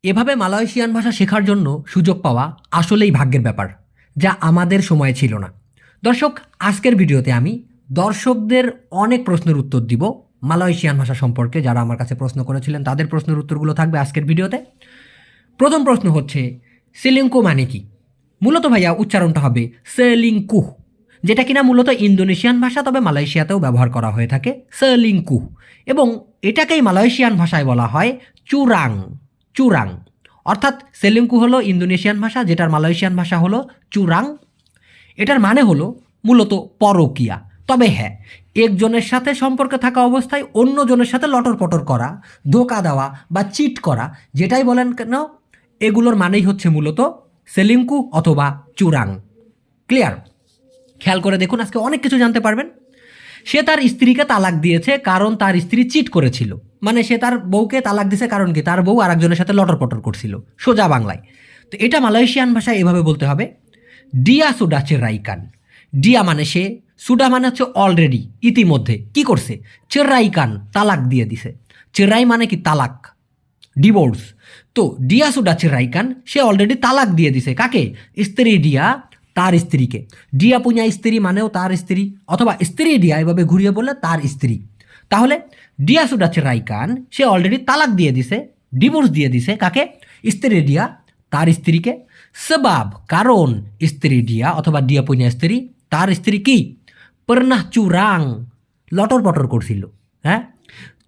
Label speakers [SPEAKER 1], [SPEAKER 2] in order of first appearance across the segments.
[SPEAKER 1] এভাবে মালয়েশিয়ান ভাষা শেখার জন্য সুযোগ পাওয়া আসলেই ভাগ্যের ব্যাপার, যা আমাদের সময়ে ছিল না। দর্শক, আজকের ভিডিওতে আমি দর্শকদের অনেক প্রশ্নের উত্তর দিব মালয়েশিয়ান ভাষা সম্পর্কে। যারা আমার কাছে প্রশ্ন করেছিলেন তাদের প্রশ্নের উত্তরগুলো থাকবে আজকের ভিডিওতে। প্রথম প্রশ্ন হচ্ছে, সেলিংকু মানে কি? মূলত ভাইয়া উচ্চারণটা হবে সেলিংকুহ, যেটা কিনা মূলত ইন্দোনেশিয়ান ভাষা, তবে মালয়েশিয়াতেও ব্যবহার করা হয়ে থাকে সেলিংকুহ। এবং এটাকেই মালয়েশিয়ান ভাষায় বলা হয় চুরাং। চুরাং অর্থাৎ সেলিংকু হলো ইন্দোনেশিয়ান ভাষা, যেটার মালয়েশিয়ান ভাষা হলো চুরাং। এটার মানে হলো মূলত পরকীয়া। তবে হ্যাঁ, একজনের সাথে সম্পর্কে থাকা অবস্থায় অন্যজনের সাথে লটর পটর করা, ধোকা দেওয়া বা চিট করা, যেটাই বলেন কেন, এগুলোর মানেই হচ্ছে মূলত সেলিংকু অথবা চুরাং। ক্লিয়ার? খেয়াল করে দেখুন, আজকে অনেক কিছু জানতে পারবেন। সে তার স্ত্রীকে তালাক দিয়েছে কারণ তার স্ত্রী চিট করেছিল। মানে সে তার বউকে তালাক দিয়েছে কারণ কি? তার বউ আর একজনের সাথে লটর পটর করছিল, সোজা বাংলায়। তো এটা মালয়েশিয়ান ভাষায় এভাবে বলতে হবে, ডিয়া সুডা চেরাইকান। ডিয়া মানে সে, সুডা মানে হচ্ছে অলরেডি, ইতিমধ্যে কি করছে? চেরাইকান, তালাক দিয়ে দিছে। চেরাই মানে কি? তালাক, ডিভোর্স। তো ডিয়া সুডা চেরাইকান, সে অলরেডি তালাক দিয়ে দিছে। কাকে? স্ত্রী ডিয়া তার স্ত্রীকে। ডিয়া পুña স্ত্রী মানেও তার স্ত্রী, অথবা স্ত্রী ডিয়া, এভাবে ঘুরিয়ে বললে তার স্ত্রী। তাহলে ডিয়া সুডা চেরাইকান, সে অলরেডি তালাক দিয়ে দিছে, ডিভোর্স দিয়ে দিছে। কাকে? স্ত্রী ডিয়া তার স্ত্রীকে। সবাব কারণ স্ত্রী ডিয়া অথবা ডিয়া পুña স্ত্রী তার স্ত্রী কি? পর্নাহ চুরাং, লটর পটর করছিল। হ্যাঁ,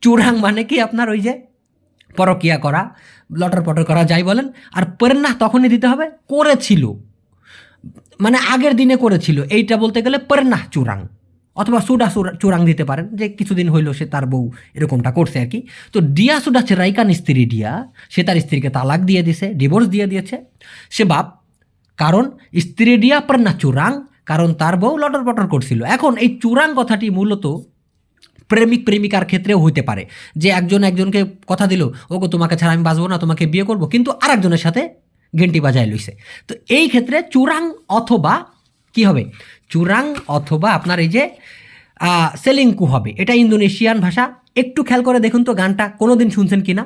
[SPEAKER 1] চুরাং মানে কি? আপনার ওই যে পরকিয়া করা, লটর পটর করা, যাই বলেন। আর পর্নাহ তখনই দিতে হবে করেছিল, মানে আগের দিনে করেছিল, এইটা বলতে গেলে পর্নাহ চুরাং। অথবা সুডা চুরাং দিতে পারেন, যে কিছুদিন হইল সে তার বউ এরকমটা করছে আর কি। তো ডিয়া সুডা চেরাইকান, স্ত্রী ডিয়া, সে তার স্ত্রীকে তালাক দিয়ে দিছে, ডিভোর্স দিয়ে দিয়েছে। সে বাপ কারণ স্ত্রী ডিয়া পর্নাহ চুরাং, কারণ তার বউ লটর পটর করছিল। এখন এই চুরাং কথাটি মূলত প্রেমিক প্রেমিকার ক্ষেত্রেও হইতে পারে, যে একজন একজনকে কথা দিল, ওগো তোমাকে ছাড়া আমি বাঁচবো না, তোমাকে বিয়ে করব, কিন্তু আর একজনের সাথে ঘেন্টি বাজায় লইছে। তো এই ক্ষেত্রে চুরাং অথবা কি হবে? চুরাং অথবা আপনার এই যে সেলিংকু হবে। এটা ইন্দোনেশিয়ান ভাষা। একটু খেয়াল করে দেখুন তো, গানটা কোনোদিন শুনছেন কিনা?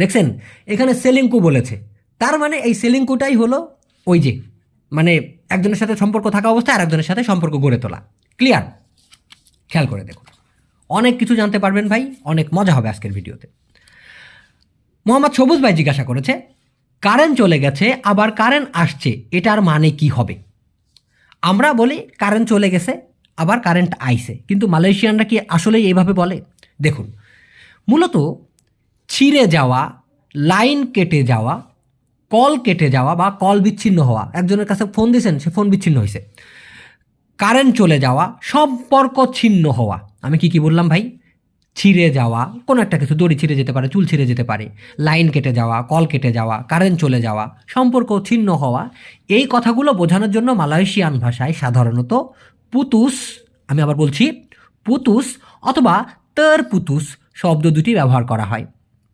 [SPEAKER 1] দেখছেন, এখানে সেলিংকু বলেছে। তার মানে এই সেলিংকুটাই হলো ওই যে, মানে একজনের সাথে সম্পর্ক থাকা অবস্থায় আরেকজনের সাথে সম্পর্ক গড়ে তোলা। ক্লিয়ার? খেয়াল করে দেখুন, অনেক কিছু জানতে পারবেন ভাই, অনেক মজা হবে আজকের ভিডিওতে। মোহাম্মদ সবুজ ভাই জিজ্ঞাসা করেছে, কারেন্ট চলে গেছে আবার কারেন্ট আসছে, এটার মানে কি হবে? আমরা বলি কারেন্ট চলে গেছে আবার কারেন্ট আইছে, কিন্তু মালয়েশিয়ানরা কি আসলেই এইভাবে বলে? দেখুন, মূলত ছিঁড়ে যাওয়া, লাইন কেটে যাওয়া, কল কেটে যাওয়া বা কল বিচ্ছিন্ন হওয়া, একজনের কাছে ফোন দিয়েছেন, সে ফোন বিচ্ছিন্ন হয়েছে। কারেন্ট চলে যাওয়া, সম্পর্ক ছিন্ন হওয়া। আমি কি বললাম ভাই? ছিঁড়ে যাওয়া, কোনো একটা কিছু, দড়ি ছিঁড়ে যেতে পারে, চুল ছিঁড়ে যেতে পারে, লাইন কেটে যাওয়া, কল কেটে যাওয়া, কারেন্ট চলে যাওয়া, সম্পর্ক ছিন্ন হওয়া। এই কথাগুলো বোঝানোর জন্য মালয়েশিয়ান ভাষায় সাধারণত পুতুস, আমি আবার বলছি পুতুস অথবা তর পুতুস শব্দ দুটি ব্যবহার করা হয়।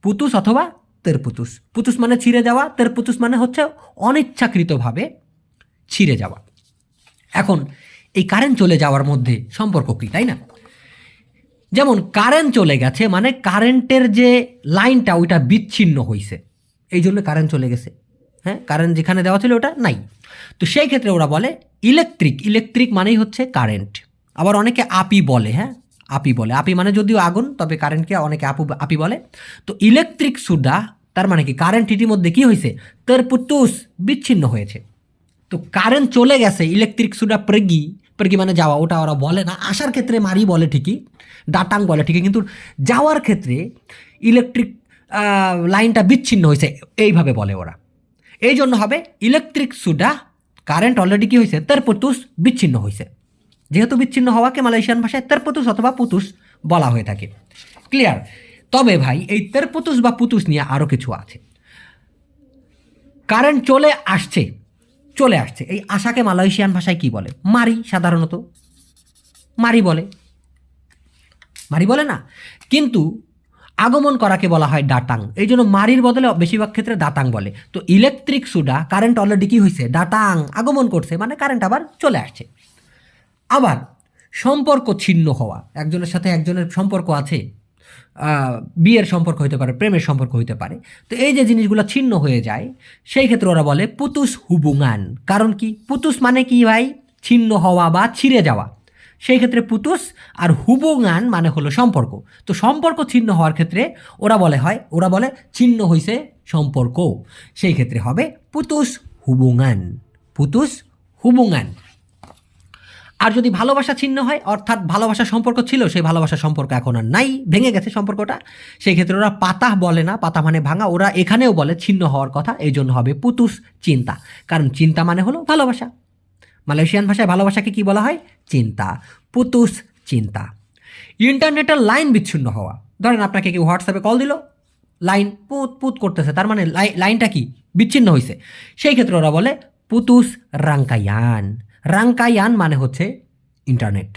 [SPEAKER 1] পুতুস অথবা তর পুতুস। পুতুস মানে ছিঁড়ে যাওয়া, তর পুতুস মানে হচ্ছে অনিচ্ছাকৃতভাবে ছিঁড়ে যাওয়া। এখন এই কারেন্ট চলে যাওয়ার মধ্যে সম্পর্ক কি, তাই না? যেমন কারেন্ট চলে গেছে মানে কারেন্টের যে লাইনটা ওইটা বিচ্ছিন্ন হয়েছে, এই জন্য কারেন্ট চলে গেছে। হ্যাঁ, কারেন্ট যেখানে দেওয়া ছিল ওটা নাই। তো সেই ক্ষেত্রে ওরা বলে ইলেকট্রিক। ইলেকট্রিক মানেই হচ্ছে কারেন্ট। আবার অনেকে আপি বলে। হ্যাঁ, আপি বলে। আপি মানে যদিও আগুন, তবে কারেন্টকে অনেকে আপি বলে। তো ইলেকট্রিক সুদা, তার মানে কি কারেন্ট ইতিমধ্যে কি হয়েছে? তেরপুতুস, বিচ্ছিন্ন হয়েছে। তো কারেন্ট চলে গেছে, ইলেকট্রিক সুডা প্রেগি, প্রেগি মানে যাওয়া, ওটা ওরা বলে না। আসার ক্ষেত্রে মারি বলে ঠিকই, ডাটাং বলে ঠিকই, কিন্তু যাওয়ার ক্ষেত্রে ইলেকট্রিক লাইনটা বিচ্ছিন্ন হয়েছে, এইভাবে বলে ওরা। এই জন্য হবে ইলেকট্রিক সুডা, কারেন্ট অলরেডি কি হয়েছে? তেরপুতুস, বিচ্ছিন্ন হয়েছে। যেহেতু বিচ্ছিন্ন হওয়াকে মালয়েশিয়ান ভাষায় তেরপুতুস অথবা পুতুস বলা হয়ে থাকে। ক্লিয়ার? তবে ভাই, এই তেরপুতুস বা পুতুস নিয়ে আরও কিছু আছে। কারেন্ট চলে আসছে, চলে আসছে, এই আশাকে মালয়েশিয়ান ভাষায় কি বলে? মারি। সাধারণত মারি বলে, মারি বলে না। কিন্তু আগমন করাকে বলা হয় ডাটাং, এই জন্য মারির বদলে বেশিরভাগ ক্ষেত্রে দাতাং বলে। তো ইলেকট্রিক সুডা, কারেন্ট অলরেডি কি হয়েছে? ডাটাং, আগমন করছে, মানে কারেন্ট আবার চলে আসছে। আবার সম্পর্ক ছিন্ন হওয়া, একজনের সাথে একজনের সম্পর্ক আছে, বিয়ের সম্পর্ক হতে পারে, প্রেমের সম্পর্ক হতে পারে। তো এই যে জিনিসগুলো ছিন্ন হয়ে যায়, সেই ক্ষেত্রে ওরা বলে পুতুস হুবুঙ্গান। কারণ কি, পুতুস মানে কি ভাই? ছিন্ন হওয়া বা ছিঁড়ে যাওয়া। সেই ক্ষেত্রে পুতুস, আর হুবুঙ্গান মানে হলো সম্পর্ক। তো সম্পর্ক ছিন্ন হওয়ার ক্ষেত্রে ওরা বলে ছিন্ন হইছে সম্পর্ক। সেই ক্ষেত্রে হবে পুতুস হুবুঙ্গান, পুতুস হুবুঙ্গান। আর যদি ভালোবাসা ছিন্ন হয়, অর্থাৎ ভালোবাসার সম্পর্ক ছিল, সেই ভালোবাসার সম্পর্ক এখন আর নাই, ভেঙে গেছে সম্পর্কটা, সেই ক্ষেত্রে ওরা পাতাহ বলে না, পাতা মানে ভাঙা, ওরা এখানেও বলে ছিন্ন হওয়ার কথা। এই জন্য হবে পুতুস চিন্তা, কারণ চিন্তা মানে হলো ভালোবাসা। মালয়েশিয়ান ভাষায় ভালোবাসাকে কি বলা হয়? চিন্তা, পুতুস চিন্তা। ইন্টারনেটের লাইন বিচ্ছিন্ন হওয়া, ধরেন আপনাকে কেউ হোয়াটসঅ্যাপে কল দিল, লাইন পুত পুত করতেছে, তার মানে লাইনটা কি? বিচ্ছিন্ন হয়েছে। সেই ক্ষেত্রে ওরা বলে পুতুস রাঙ্কায়ান। রাঙ্কায়ান মানে হচ্ছে ইন্টারনেট।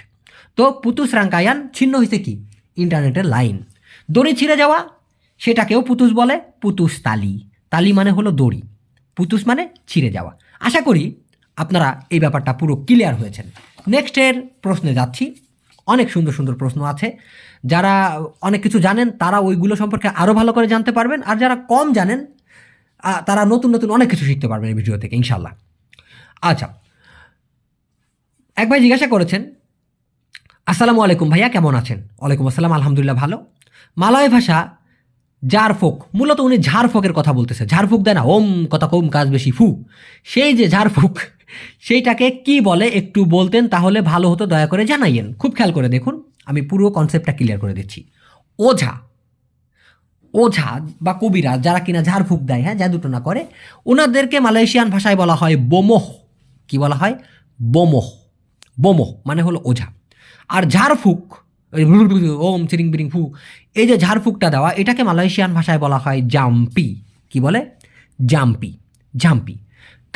[SPEAKER 1] তো পুতুস রাঙ্কায়ান, ছিন্ন হয়েছে কি? ইন্টারনেটের লাইন। দড়ি ছিঁড়ে যাওয়া, সেটাকেও পুতুস বলে, পুতুস তালি। তালি মানে হলো দড়ি, পুতুস মানে ছিঁড়ে যাওয়া। আশা করি আপনারা এই ব্যাপারটা পুরো ক্লিয়ার হয়েছেন। নেক্সটের প্রশ্নে যাচ্ছি। অনেক সুন্দর সুন্দর প্রশ্ন আছে। যারা অনেক কিছু জানেন তারা ওইগুলো সম্পর্কে আরও ভালো করে জানতে পারবেন, আর যারা কম জানেন তারা নতুন নতুন অনেক কিছু শিখতে পারবেন এই ভিডিও থেকে ইনশাল্লাহ। আচ্ছা, এক ভাই জিজ্ঞাসা করেছেন, আসসালামু আলাইকুম ভাইয়া, কেমন আছেন? ওয়ালাইকুম আসসালাম, আলহামদুলিল্লাহ ভালো। মালয় ভাষা ঝাড়ফুঁক, মূলত উনি ঝাড়ফুঁকের কথা বলতেছে। ঝাড়ফুঁক দেয় না, ওম কথা কম কাজ বেশি ফু, সেই যে ঝাড়ফুঁক, সেইটাকে কি বলে একটু বলতেন তাহলে ভালো হতো, দয়া করে জানাইয়েন। খুব খেয়াল করে দেখুন, আমি পুরো কনসেপ্টটা ক্লিয়ার করে দিচ্ছি। ওঝা, ওঝা বা কবিরাজ যারা কিনা ঝাড়ফুঁক দেয়, হ্যাঁ, জাদুটনা করে, ওনাদেরকে মালয়েশিয়ান ভাষায় বলা হয় বোমোহ। কি বলা হয়? বোমোহ। বোমোহ মানে হলো ওঝা। আর ঝাড়ফুঁক, ওম চিরিং বিরিং ফু, এই যে ঝাড়ফুঁকটা দেওয়া, এটাকে মালয়েশিয়ান ভাষায় বলা হয় জাম্পি। কি বলে? জাম্পি, জাম্পি।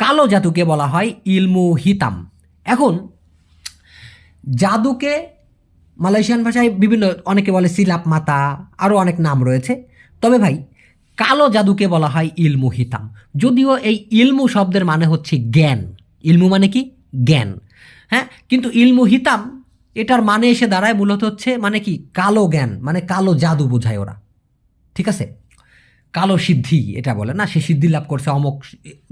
[SPEAKER 1] কালো জাদুকে বলা হয় ইলমু হিতাম। এখন জাদুকে মালয়েশিয়ান ভাষায় বিভিন্ন, অনেকে বলে সিলাপ মাতা, আরও অনেক নাম রয়েছে। তবে ভাই, কালো জাদুকে বলা হয় ইলমু হিতাম। যদিও এই ইলমু শব্দের মানে হচ্ছে জ্ঞান, ইলমু মানে কি? জ্ঞান, হ্যাঁ। কিন্তু ইলমু হিতাম এটার মানে এসে দাঁড়ায় মূলত হচ্ছে মানে কি? কালো জ্ঞান, মানে কালো জাদু বোঝায় ওরা, ঠিক আছে? কালো সিদ্ধি এটা বলে না, সে সিদ্ধি লাভ করছে, অমক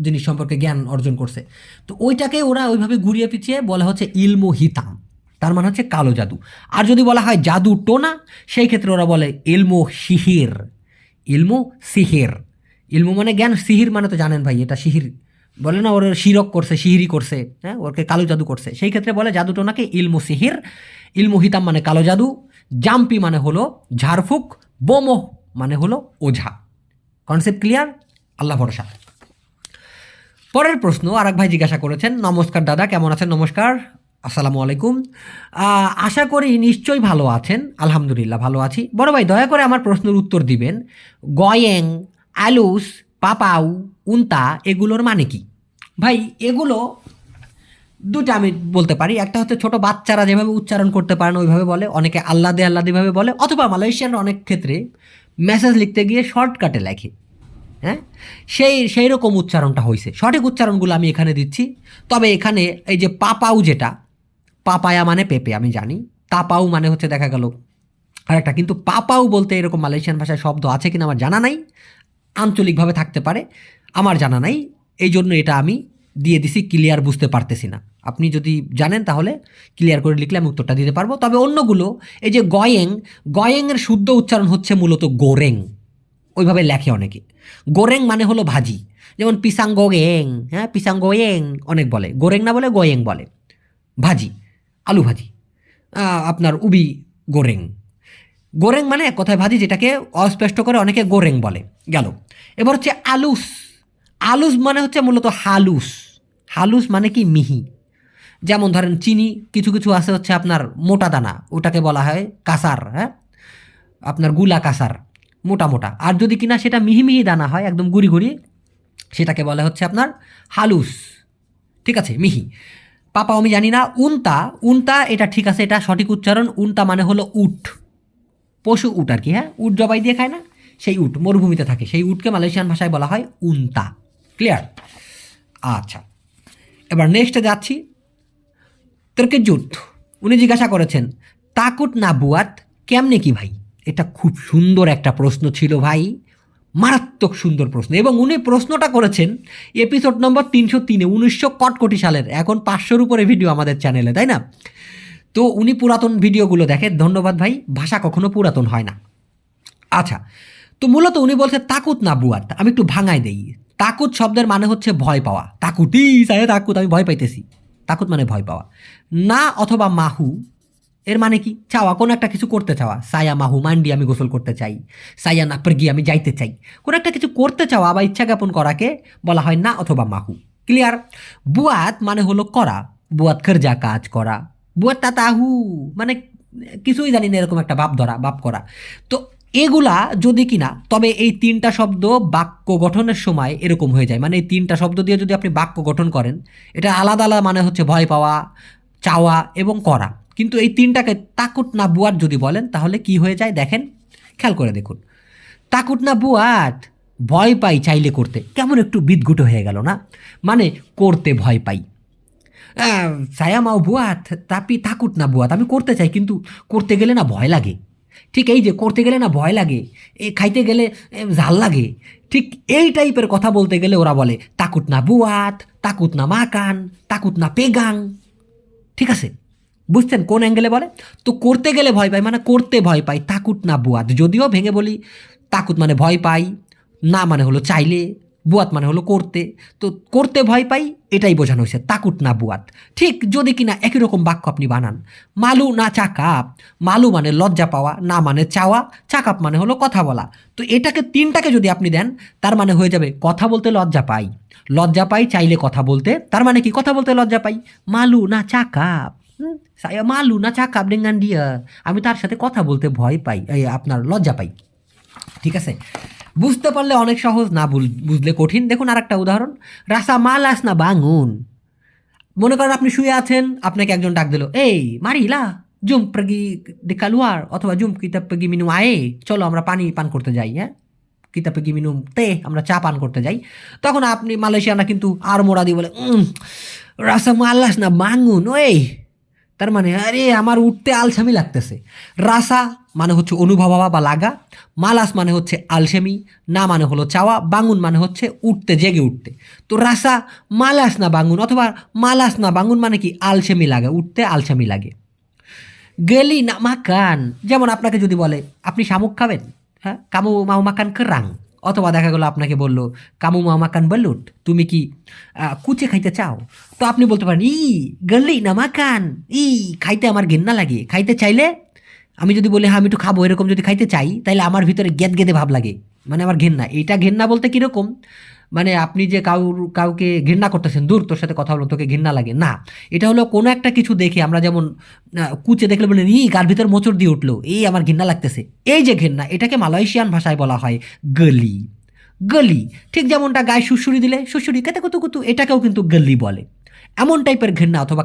[SPEAKER 1] জিনিস সম্পর্কে জ্ঞান অর্জন করছে। তো ওইটাকে ওরা ওইভাবে ঘুরিয়ে পিছিয়ে বলা হচ্ছে ইলমু হিতাম, তার মানে হচ্ছে কালো জাদু। আর যদি বলা হয় জাদু টোনা, সেই ক্ষেত্রে ওরা বলে ইলমু সিহির। ইলমু সিহির, ইলমু মানে জ্ঞান, সিহির মানে তো জানেন ভাই, এটা সিহির বলে না, ওর শিরক করছে, সিহিরি করছে, হ্যাঁ, ওরকে কালো জাদু করছে। সেই ক্ষেত্রে বলে জাদু টোনাকে ইলমু সিহির। ইলমু হিতাম মানে কালো জাদু, জাম্পি মানে হলো ঝাড়ফুঁক, বোমোহ মানে হলো ওঝা। Concept clear? আল্লাহ ভরসা। পরের প্রশ্ন আর এক ভাই জিজ্ঞাসা করেছেন, নমস্কার দাদা, কেমন আছেন? নমস্কার, আসসালামু আলাইকুম। আশা করি নিশ্চয়ই ভালো আছেন। আলহামদুলিল্লাহ ভালো আছি। বড় ভাই, দয়া করে আমার প্রশ্নের উত্তর দিবেন। গয়েং, আলুস, পাপাউ, উন্তা এগুলোর মানে কি? ভাই, এগুলো দুটা আমি বলতে পারি। একটা হচ্ছে ছোট বাচ্চারা যেভাবে উচ্চারণ করতে পারেন ওইভাবে বলে, অনেকে আল্লাদে আল্লাদিভাবে বলে, অথবা মালয়েশিয়ানরা অনেক ক্ষেত্রে মেসেজ লিখতে গিয়ে শর্টকাটে লেখে, হ্যাঁ, সেই রকম উচ্চারণটা হয়েছে। সঠিক উচ্চারণগুলো আমি এখানে দিচ্ছি। তবে এখানে এই যে পাপাউ, যেটা পাপায়া মানে পেঁপে আমি জানি, তাপাউ মানে হচ্ছে দেখা গেল আরেকটা, কিন্তু পাপাউ বলতে এরকম মালয়েশিয়ান ভাষায় শব্দ আছে কিনা আমার জানা নাই, আঞ্চলিকভাবে থাকতে পারে, আমার জানা নাই। এই জন্য এটা আমি দিয়ে দিছি, ক্লিয়ার বুঝতে পারতেছি না। আপনি যদি জানেন তাহলে ক্লিয়ার করে লিখলে আমি উত্তরটা দিতে পারবো। তবে অন্যগুলো, এই যে গয়েং, গয়েংয়ের শুদ্ধ উচ্চারণ হচ্ছে মূলত গোরেং, ওইভাবে লেখে অনেকে। গোরেং মানে হলো ভাজি, যেমন পিসাং গোয়েং, হ্যাঁ, পিসাং গোয়েং অনেক বলে, গোরেং না বলে গোয়েং বলে। ভাজি, আলু ভাজি, আপনার উবি গোরেং। গোরেং মানে এক কথায় ভাজি, যেটাকে অস্পষ্ট করে অনেকে গোরেং বলে গেল। এবার হচ্ছে আলুস। আলুস মানে হচ্ছে মূলত হালুস। হালুস মানে কি? মিহি। যেমন ধরেন চিনি, কিছু কিছু আছে হচ্ছে আপনার মোটা দানা, ওটাকে বলা হয় কাসার, হ্যাঁ, আপনার গুলা কাসার, মোটা মোটা। আর যদি কিনা সেটা মিহি মিহি দানা হয়, একদম গুড়ি গুড়ি, সেটাকে বলা হচ্ছে আপনার হালুস, ঠিক আছে, মিহি। পাপা আমি জানি না। উন্তা, উন্তা এটা ঠিক আছে, এটা সঠিক উচ্চারণ। উন্তা মানে হলো উট, পশু উট আর কি, হ্যাঁ, উট জবাই দিয়ে খায় না, সেই উট মরুভূমিতে থাকে, সেই উটকে মালয়েশিয়ান ভাষায় বলা হয় উন্তা। ক্লিয়ার? আচ্ছা, এবার নেক্সটে যাচ্ছি। তর্কের যুদ্ধ, উনি জিজ্ঞাসা করেছেন তাকুট না বুয়াত কেমনে কি ভাই? এটা খুব সুন্দর একটা প্রশ্ন ছিল ভাই, মারাত্মক সুন্দর প্রশ্ন। এবং উনি প্রশ্নটা করেছেন এপিসোড নম্বর 303, 1900 সালের, এখন 500-র উপরে ভিডিও আমাদের চ্যানেলে, তাই না? তো উনি পুরাতন ভিডিওগুলো দেখে, ধন্যবাদ ভাই, ভাষা কখনো পুরাতন হয় না। আচ্ছা, তো মূলত উনি বলছে তাকুত না বুয়াত। আমি একটু ভাঙাই দেই। তাকুত শব্দের মানে হচ্ছে ভয় পাওয়া, তাকুতি সাহে তাকুত, আমি ভয় পাইতেছি, তাকুত মানে ভয় পাওয়া। না অথবা মাহু এর মানে কি? চাওয়া, কোনো একটা কিছু করতে চাওয়া। সায়া মাহু মান্ডি, আমি গোসল করতে চাই। সায়া না প্রগি, আমি যাইতে চাই। কোনো একটা কিছু করতে চাওয়া বা ইচ্ছা জ্ঞাপন করাকে বলা হয় না অথবা মাহু। ক্লিয়ার? বুয়াত মানে হলো করা, বুয়াত খরজা, কাজ করা। বুয়াত তাতাহু মানে কিছুই জানি না, এরকম একটা ভাব ধরা, ভাব করা। তো এগুলা যদি কিনা, তবে এই 3টা শব্দ বাক্য গঠনের সময় এরকম হয়ে যায়। মানে এই 3টা শব্দ দিয়ে যদি আপনি বাক্য গঠন করেন, এটা আলাদা আলাদা মানে হচ্ছে ভয় পাওয়া, চাওয়া এবং করা। কিন্তু এই 3টাকে তাকুত না বুয়াত যদি বলেন, তাহলে কি হয়ে যায় দেখেন, খেয়াল করে দেখুন। তাকুত না বুয়াত, ভয় পাই চাইলে করতে, কেমন একটু বিদঘুট হয়ে গেল না? মানে করতে ভয় পাই। সায়া মাও বুয়াত, তাপি তাকুত না বুয়াত, আমি করতে চাই কিন্তু করতে গেলে না ভয় লাগে। ঠিক এই যে করতে গেলে না ভয় লাগে, খাইতে গেলে ঝাল লাগে, ঠিক এই টাইপের কথা বলতে গেলে ওরা বলে তাকুত না বুয়াত, তাকুত না মাকান, তাকুত না পেগাং। ঠিক আছে, বুঝছেন কোন অ্যাঙ্গেলে বলে? তো করতে গেলে ভয় পাই মানে করতে ভয় পাই, তাকুত না বুয়াত। যদিও ভেঙে বলি, তাকুত মানে ভয় পাই, না মানে হলো চাইলে, বুয়াত মানে হলো করতে। তো করতে ভয় পাই এটাই বোঝানো হয়েছে, তাকুত না বুয়াত। ঠিক যদি কিনা একই রকম বাক্য আপনি বানান, মালু না চাকাপ, মালু মানে লজ্জা পাওয়া, না মানে চাওয়া, চাকাপ মানে হলো কথা বলা। তো এটাকে 3টাকে যদি আপনি দেন, তার মানে হয়ে যাবে কথা বলতে লজ্জা পাই, লজ্জা পাই চাইলে কথা বলতে, তার মানে কি কথা বলতে লজ্জা পাই, মালু না চাকাপ। saya malu না cakap dengan dia, আমি তার সাথে কথা বলতে ভয় পাই, এই আপনার লজ্জা পাই। ঠিক আছে, বুঝতে পারলে অনেক সহজ, না বুঝলে কঠিন। দেখুন আরেকটা উদাহরণ, রাসা মালাস না বাঙুন। মনে করেন আপনি শুয়ে আছেন, আপনাকে একজন ডাক দিল, এই মারিলা জুম pergi di keluar, অথবা zoom kita pergi minum air, চলো আমরা পানি পান করতে যাই। হ্যাঁ, kita pergi minum teh, আমরা চা পান করতে যাই। তখন আপনি মালয়েশিয়ানা কিন্তু আর মোড়া দিয়ে বলে, রাসা মালাস না বাঙুন, ওই তার মানে আরে আমার উঠতে আলসামি লাগতেছে। রাসা মানে হচ্ছে অনুভব হওয়া বা লাগা, মালাস মানে হচ্ছে আলসেমি, না মানে হলো চাওয়া, বাঙুন মানে হচ্ছে উঠতে, জেগে উঠতে। তো রাসা মালাস না বাঙুন অথবা মালাস না বাঙুন মানে কি আলসেমি লাগে, উঠতে আলসেমি লাগে। গেলি না মাকান, যেমন আপনাকে যদি বলে আপনি শামুক খাবেন, হ্যাঁ, কামু মাও মাকান কেরাং। অথবা দেখা গেলো আপনাকে বললো কামু মাও মাকান বেলুট, তুমি কি কুচে খাইতে চাও? তো আপনি বলতে পারেন ই গেলি না মাকান, ই খাইতে আমার ঘেন্না লাগে। খাইতে চাইলে আমি যদি বলি হ্যাঁ আমি একটু খাবো, এরকম যদি খাইতে চাই, তাইলে আমার ভিতরে গেদ গেদে ভাব লাগে, মানে আমার ঘেন্না। এইটা ঘেন্না বলতে কীরকম, মানে আপনি যে কাউকে ঘৃণা করতেছেন, দূর তোর সাথে কথা বলো, তোকে ঘৃণা লাগে না। এটা হলো কোনো একটা কিছু দেখে আমরা যেমন কুচে দেখলে বলেন ই গার ভিতর মোচড় দিয়ে উঠলো, এই আমার ঘৃণা লাগতেছে, এই যে ঘৃণা, এটাকে মালয়েশিয়ান ভাষায় বলা হয় গলি। গলি, ঠিক যেমনটা গায়ে সুড়সুড়ি দিলে সুড়সুড়ি কেতে কুতু কুতু, এটাকেও কিন্তু গলি বলে। এমন টাইপের ঘৃণা অথবা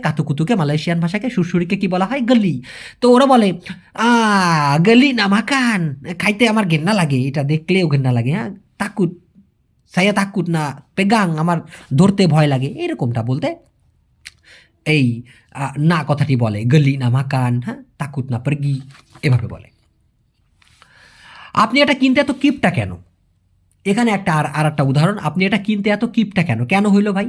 [SPEAKER 1] কাতুকুতুকে মালয়েশিয়ান ভাষাকে, সুড়সুড়িকে কি বলা হয়? গলি। তো ওরা বলে গলি না মাকান, খাইতে আমার ঘৃণা লাগে, এটা দেখলেও ঘৃণা লাগে। হ্যাঁ, তাকুত, সায়া তাকুত না পেগাং, আমার ধরতে ভয় লাগে, এরকমটা বলতে এই না কথাটি বলে, গলি না মাকান, হ্যাঁ, তাকুত না pergi, এভাবে বলে। আপনি এটা কিনতে এত কিপটা কেন? এখানে একটা আর একটা উদাহরণ, আপনি এটা কিনতে এত কিপটা কেন, কেন হইলো ভাই?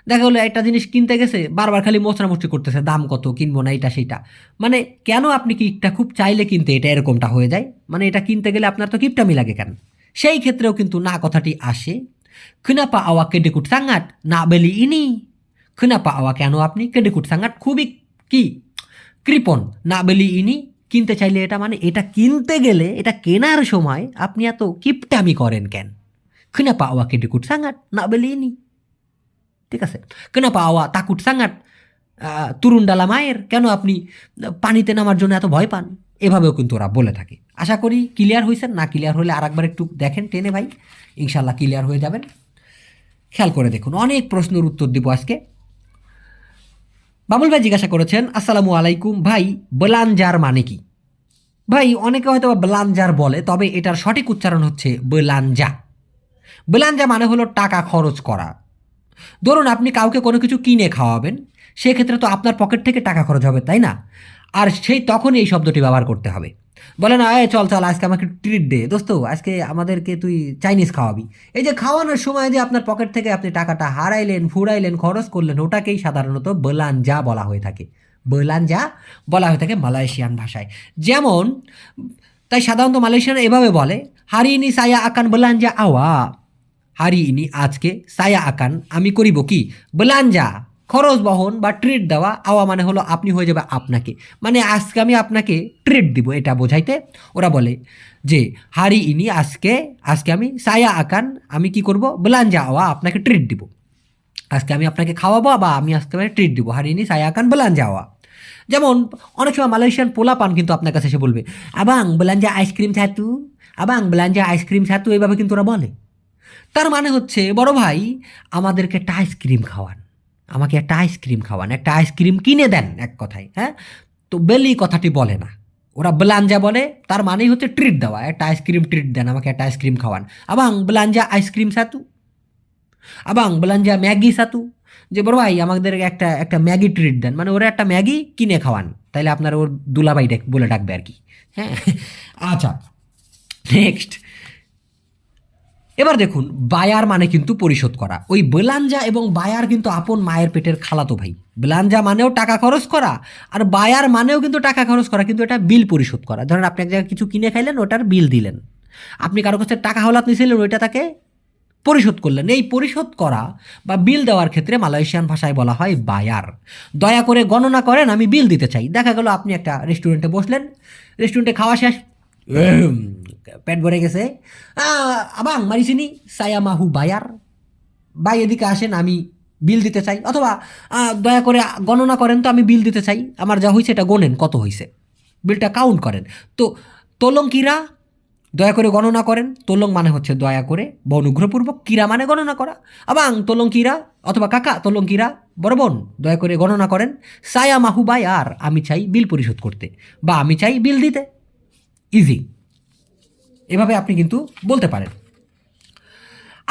[SPEAKER 1] দেখা গেলো একটা জিনিস কিনতে গেছে, বারবার খালি মোচড়ামুচড়ি করতেছে, দাম কত, কিনবো না, এটা সেইটা। মানে কেন আপনি কিপটা খুব চাইলে কিনতে এটা এরকমটা হয়ে যায়, মানে এটা কিনতে গেলে আপনার তো কিপটামি লাগে কেন? সেই ক্ষেত্রেও কিন্তু না কথাটি আসে। kenapa awak kedekut sangat nak beli ini? kenapa awak, কেন আপনি, kedekut sangat খুবই কি কৃপণ, না beli ini কিনতে চাইলে, এটা মানে এটা কিনতে গেলে, এটা কেনার সময় আপনি এত কিপটামি করেন কেন? kenapa awak kedekut sangat nak beli ini? ঠিক আছে, kenapa awak takut sangat turun dalam air, কেন আপনি পানিতে নামার জন্য এত ভয় পান? এভাবেও কিন্তু ওরা বলে থাকে। আশা করি ক্লিয়ার হয়েছেন। না ক্লিয়ার হলে আর একবার একটু দেখেন টেনে ভাই, ইনশাল্লাহ ক্লিয়ার হয়ে যাবেন। খেয়াল করে দেখুন, অনেক প্রশ্নের উত্তর দিব আজকে। বাবুল ভাই জিজ্ঞাসা করেছেন, আসসালামু আলাইকুম ভাই, বেলানজার মানে কি? ভাই অনেকে হয়তো বেলানজার বলে, তবে এটার সঠিক উচ্চারণ হচ্ছে বেলানজা। বেলানজা মানে হলো টাকা খরচ করা। ধরুন আপনি কাউকে কোনো কিছু কিনে খাওয়াবেন, সেক্ষেত্রে তো আপনার পকেট থেকে টাকা খরচ হবে, তাই না? আর সেই তখনই এই শব্দটি ব্যবহার করতে হবে। বলে না, এ চল চল আজকে আমাকে ট্রিট দে দোস্ত, আজকে আমাদেরকে তুই চাইনিজ খাওয়াবি। এই যে খাওয়ানোর সময় যে আপনার পকেট থেকে আপনি টাকাটা হারাইলেন, ফুরাইলেন, খরচ করলেন, ওটাকেই সাধারণত বেলাঞ্জা বলা হয়ে থাকে। বেলাঞ্জা বলা হয়ে থাকে মালয়েশিয়ান ভাষায়। যেমন তাই সাধারণত মালয়েশিয়ান এভাবে বলে, হারি ইনি সায়া আকান বেলাঞ্জা আওয়া। হারি ইনি আজকে, সায়া আকান আমি করিব কি, বেলাঞ্জা খরচ বহন বা ট্রিট দেওয়া, আওয়া মানে হলো আপনি হয়ে যাবে আপনাকে, মানে আজকে আমি আপনাকে ট্রিট দিব, এটা বোঝাইতে ওরা বলে যে হারি ইনি আজকে, আজকে আমি সায়া আকান আমি কি করব, বেলাঞ্জা আওয়া আপনাকে ট্রিট দিব, আজকে আমি আপনাকে খাওয়াবো বা আমি আজকে ট্রিট দিব, হারি ইনি সায়া আকান বেলাঞ্জা আওয়া। যেমন অনেক সময় মালয়েশিয়ান পোলা পান কিন্তু আপনার কাছে এসে বলবে, আবাং বেলাঞ্জা আইসক্রিম ছাতু, আবাং বেলাঞ্জা আইসক্রিম ছাতু, এইভাবে কিন্তু ওরা বলে। তার মানে হচ্ছে বড় ভাই আমাদেরকে একটা আইসক্রিম খাওয়ান, আমাকে একটা আইসক্রিম খাওয়ান, একটা আইসক্রিম কিনে দেন, এক কথায়। হ্যাঁ, তো বেলি কথাটি বলে না, ওরা বেলাঞ্জা বলে, তার মানেই হচ্ছে ট্রিট দেওয়া, একটা আইসক্রিম ট্রিট দেন, আমাকে একটা আইসক্রিম খাওয়ান। আবাং বেলাঞ্জা আইসক্রিম সাতু, আবাং বেলাঞ্জা ম্যাগি সাতু, যে বড় ভাই আমাদের একটা একটা ম্যাগি ট্রিট দেন, মানে ওরা একটা ম্যাগি কিনে খাওয়ান, তাইলে আপনার ওর দুলাভাই বলে ডাকবে আর কি। হ্যাঁ, আচ্ছা নেক্সট। এবার দেখুন, বায়ার মানে কিন্তু পরিশোধ করা। ওই বেলাঞ্জা এবং বায়ার কিন্তু আপন মায়ের পেটের খালাতো ভাই। বেলাঞ্জা মানেও টাকা খরচ করা, আর বায়ার মানেও কিন্তু টাকা খরচ করা, কিন্তু এটা বিল পরিশোধ করা। ধরেন আপনি এক জায়গায় কিছু কিনে খাইলেন, ওটার বিল দিলেন। আপনি কারো কাছে টাকা হলাত নিয়েছিলেন, ওইটা তাকে পরিশোধ করলেন। এই পরিশোধ করা বা বিল দেওয়ার ক্ষেত্রে মালয়েশিয়ান ভাষায় বলা হয় বায়ার। দয়া করে গণনা করেন, আমি বিল দিতে চাই। দেখা গেল আপনি একটা রেস্টুরেন্টে বসলেন, রেস্টুরেন্টে খাওয়া শেষ, পেট ভরে গেছে, আবাং মারিসিনি সায়া মাহু বায়ার, ভাই এদিকে আসেন আমি বিল দিতে চাই, অথবা দয়া করে গণনা করেন তো আমি বিল দিতে চাই, আমার যা হয়েছে এটা গোনেন কত হয়েছে, বিলটা কাউন্ট করেন। তো তোলং কিরা, দয়া করে গণনা করেন। তোলং মানে হচ্ছে দয়া করে বা অনুগ্রহপূর্বক, কিরা মানে গণনা করা। আবাং তোলং কিরা, অথবা কাকা তোলং কিরা, বড় বোন দয়া করে গণনা করেন। সায়া মাহু বায়ার, আমি চাই বিল পরিশোধ করতে বা আমি চাই বিল দিতে। ইজি, এভাবে আপনি কিন্তু বলতে পারেন।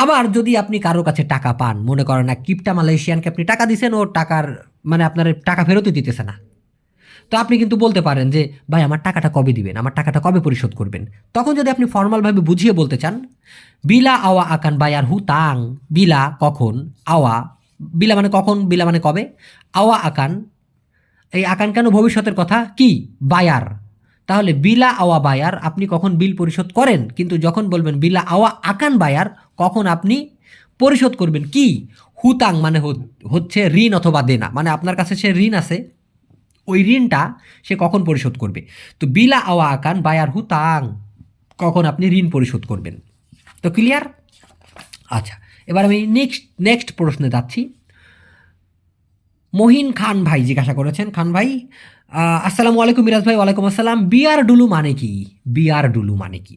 [SPEAKER 1] আবার যদি আপনি কারোর কাছে টাকা পান, মনে করেন না কিপটা মালয়েশিয়ানকে আপনি টাকা দিচ্ছেন, ও টাকার মানে আপনার টাকা ফেরতই দিতেছে না, তো আপনি কিন্তু বলতে পারেন যে ভাই আমার টাকাটা কবে দিবেন, আমার টাকাটা কবে পরিশোধ করবেন। তখন যদি আপনি ফর্মালভাবে বুঝিয়ে বলতে চান, বিলা আওয়া আকান বায়ার হুতাং, বিলা কখন, আওয়া বিলা মানে কখন, বিলা মানে কবে, আওয়া আকান, এই আকান কেন, ভবিষ্যতের কথা, কি বায়ার, তাহলে বিলা আওয়া বায়ার আপনি কখন বিল পরিশোধ করেন। কিন্তু যখন বলবেন বিলা আওয়া আকান বায়ার, কখন আপনি পরিশোধ করবেন কি, হুতাং মানে হচ্ছে ঋণ অথবা দেনা, মানে আপনার কাছে সে ঋণ আছে, ওই ঋণটা সে কখন পরিশোধ করবে। তো বিলা আওয়া আকান বায়ার হুতাং, কখন আপনি ঋণ পরিশোধ করবেন। তো ক্লিয়ার? আচ্ছা, এবার আমি নেক্সট প্রশ্নে যাচ্ছি। মহিন খান ভাই জিজ্ঞাসা করেছেন, খান ভাই আসসালামু আলাইকুম মিরাজ ভাই। ওয়ালাইকুম আসসালাম। বিয়ার ডুলু মানে কি? বিয়ার ডুলু মানে কি?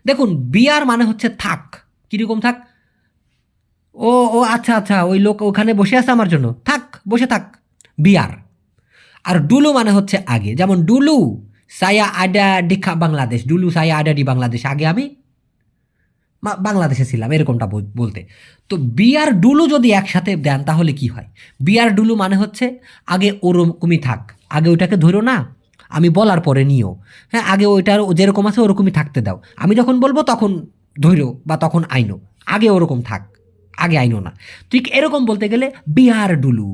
[SPEAKER 1] দেখুন, বিয়ার মানে হচ্ছে থাক। কীরকম থাক? ও ও আচ্ছা আচ্ছা, ওই লোক ওখানে বসে আছে আমার জন্য, থাক বসে থাক, বিয়ার। আর ডুলু মানে হচ্ছে আগে, যেমন ডুলু সায়া আডা ডিখা বাংলাদেশ, ডুলু সায়া আডা ডি বাংলাদেশ, আগে আমি বাংলাদেশে ছিলাম, এরকমটা বলতে। তো বিয়ার ডুলু যদি একসাথে দেন তাহলে কি হয়? বিয়ার ডুলু মানে হচ্ছে আগে ওরকমই থাক, আগে ওইটাকে ধরো না, আমি বলার পরে নিও। হ্যাঁ, আগে ওইটার যেরকম আছে ওরকমই থাকতে দাও, আমি যখন বলবো তখন ধরো বা তখন আইনো, আগে ওরকম থাক, আগে আইনো না। ঠিক এরকম বলতে গেলে বিয়ার ডুলু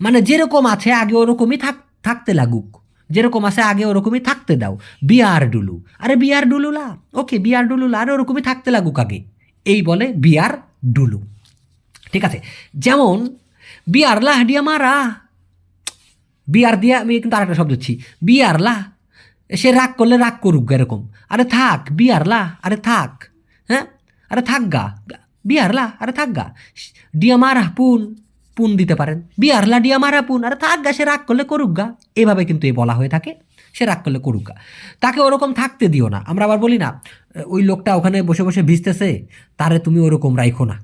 [SPEAKER 1] মানে যেরকম আছে আগে ওরকমই থাকতে লাগুক, যেরকম আছে আগে ওরকমই থাকতে দাও। বিয়ার ডুলু, আরে বিয়ার ডুলুলা, ওকে বিয়ার ডুলুলা, আরে ওরকমই থাকতে লাগুক আগে, এই বলে বিয়ার ডুলু। ঠিক আছে, যেমন বিয়ার লাহ দিয়া মারা, বিয়ার দিয়া আমি কিন্তু আরেকটা শব্দ দিচ্ছি, বিয়ার লাহ, সে রাগ করলে রাগ করুক এরকম, আরে থাক বিয়ার লাহ, আরে থাক, হ্যাঁ আরে থাক গা, বিয়ার লাহ আরে থাক গা, ডিয়া মারা পুন, পুন দিতে পারেন, বিয়ারলা ডিয়া মারা পুন, আরে থাক গা, সে রাগ করলে করুক গা, এভাবে কিন্তু এই বলা হয়ে থাকে, সে রাগ করলে করুক গা, তাকে ওরকম থাকতে দিও না। আমরা আবার বলি না, ওই লোকটা ওখানে বসে বসে ভিজতেছে, তারে তুমি ওরকম রাখো না,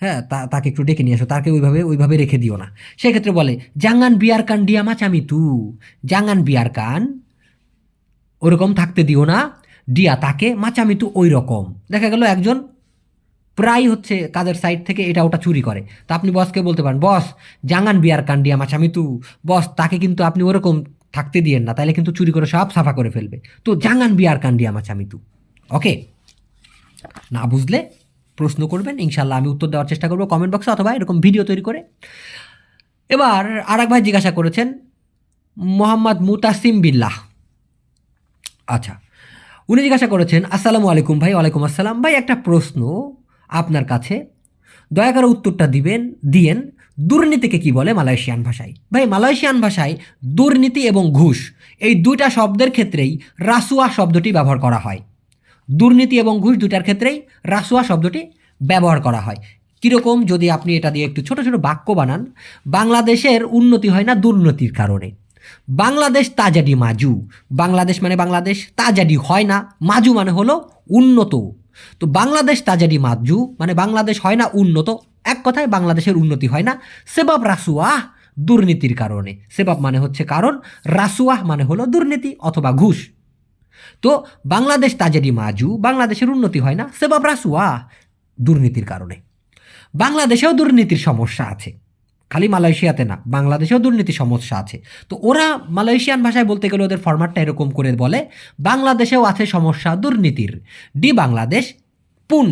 [SPEAKER 1] হ্যাঁ তাকে একটু ডেকে নিয়ে আসো, তাকে ওইভাবে রেখে দিও না। সেক্ষেত্রে বলে জাঙ্গান বিয়ার কান ডিয়া মাচামি তু, জাঙ্গান বিয়ার কান, ওরকম থাকতে দিও না, ডিয়া তাকে, মাচামি তু ওই রকম। দেখা গেল একজন প্রায় হচ্ছে কাজের সাইড থেকে এটা ওটা চুরি করে, তা আপনি বসকে বলতে পারেন, বস জাঙ্গান বিয়ার কান্ডিয়া মাছ আমি তু, বস তাকে কিন্তু আপনি ওরকম থাকতে দিয়েন না, তাহলে কিন্তু চুরি করে সব সাফা করে ফেলবে। তো জাঙ্গান বিয়ার কান্ডিয়া মাচামি তু। ওকে, না বুঝলে প্রশ্ন করবেন, ইনশাল্লাহ আমি উত্তর দেওয়ার চেষ্টা করবো কমেন্ট বক্সে অথবা এরকম ভিডিও তৈরি করে। এবার আর এক ভাই জিজ্ঞাসা করেছেন, মোহাম্মদ মুতাসিম বিল্লাহ। আচ্ছা, উনি জিজ্ঞাসা করেছেন, আসসালামু আলাইকুম ভাই। ওয়ালাইকুম আসসালাম ভাই, একটা প্রশ্ন আপনার কাছে, দয়া করে উত্তরটা দিয়েন। দুর্নীতিকে কি বলে মালয়েশিয়ান ভাষায়? ভাই, মালয়েশিয়ান ভাষায় দুর্নীতি এবং ঘুষ এই দুইটা শব্দের ক্ষেত্রেই রাসুয়া শব্দটি ব্যবহার করা হয়। দুর্নীতি এবং ঘুষ দুটার ক্ষেত্রেই রাসুয়া শব্দটি ব্যবহার করা হয়। কীরকম, যদি আপনি এটা দিয়ে একটু ছোট ছোট বাক্য বানান, বাংলাদেশের উন্নতি হয় না দুর্নীতির কারণে। বাংলাদেশ তাজাডি মাজু, বাংলাদেশ মানে বাংলাদেশ, তাজাডি হয় না, মাজু মানে হলো উন্নত। তো বাংলাদেশ তাজাডি মাজু মানে বাংলাদেশ হয় না উন্নত, এক কথায় বাংলাদেশের উন্নতি হয় না সেবাব রাসুয়াহ, দুর্নীতির কারণে। সেবাব মানে হচ্ছে কারণ, রাসুয়াহ মানে হলো দুর্নীতি অথবা ঘুষ। তো বাংলাদেশ তাজাডি মাজু, বাংলাদেশের উন্নতি হয় না সেবাব রাসুয়াহ, দুর্নীতির কারণে। বাংলাদেশেও দুর্নীতির সমস্যা আছে, খালি মালয়েশিয়াতে না, বাংলাদেশেও দুর্নীতির সমস্যা আছে। তো ওরা মালয়েশিয়ান ভাষায় বলতে গেলে ওদের ফরম্যাটটা এরকম করে বলে, বাংলাদেশেও আছে সমস্যা দুর্নীতির, ডি বাংলাদেশ পুন,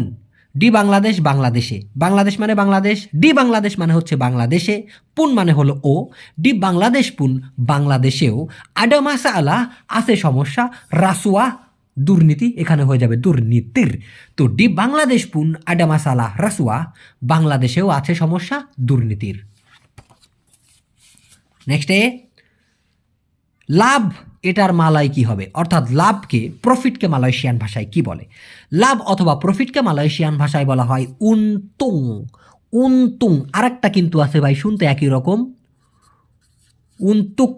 [SPEAKER 1] ডি বাংলাদেশ বাংলাদেশে, বাংলাদেশ মানে বাংলাদেশ, ডি বাংলাদেশ মানে হচ্ছে বাংলাদেশে, পুন মানে হলো ও, ডি বাংলাদেশ পুন, বাংলাদেশেও আডা মাসা আলা আছে সমস্যা, রাসুয়া দুর্নীতি, এখানে হয়ে যাবে দুর্নীতির। তো ডি বাংলাদেশ পুন আডা মাসালা রাসুয়া, বাংলাদেশেও আছে সমস্যা দুর্নীতির। নেক্সটে লাভ, এটার মালয় কি হবে? অর্থাৎ লাভকে, প্রফিটকে মালয়েশিয়ান ভাষায় কি বলে? লাভ অথবা প্রফিটকে মালয়েশিয়ান ভাষায় বলা হয় উনতুং। উনতুং, আরেকটা কিন্তু আছে ভাই, শুনতে একই রকম, উনতুক।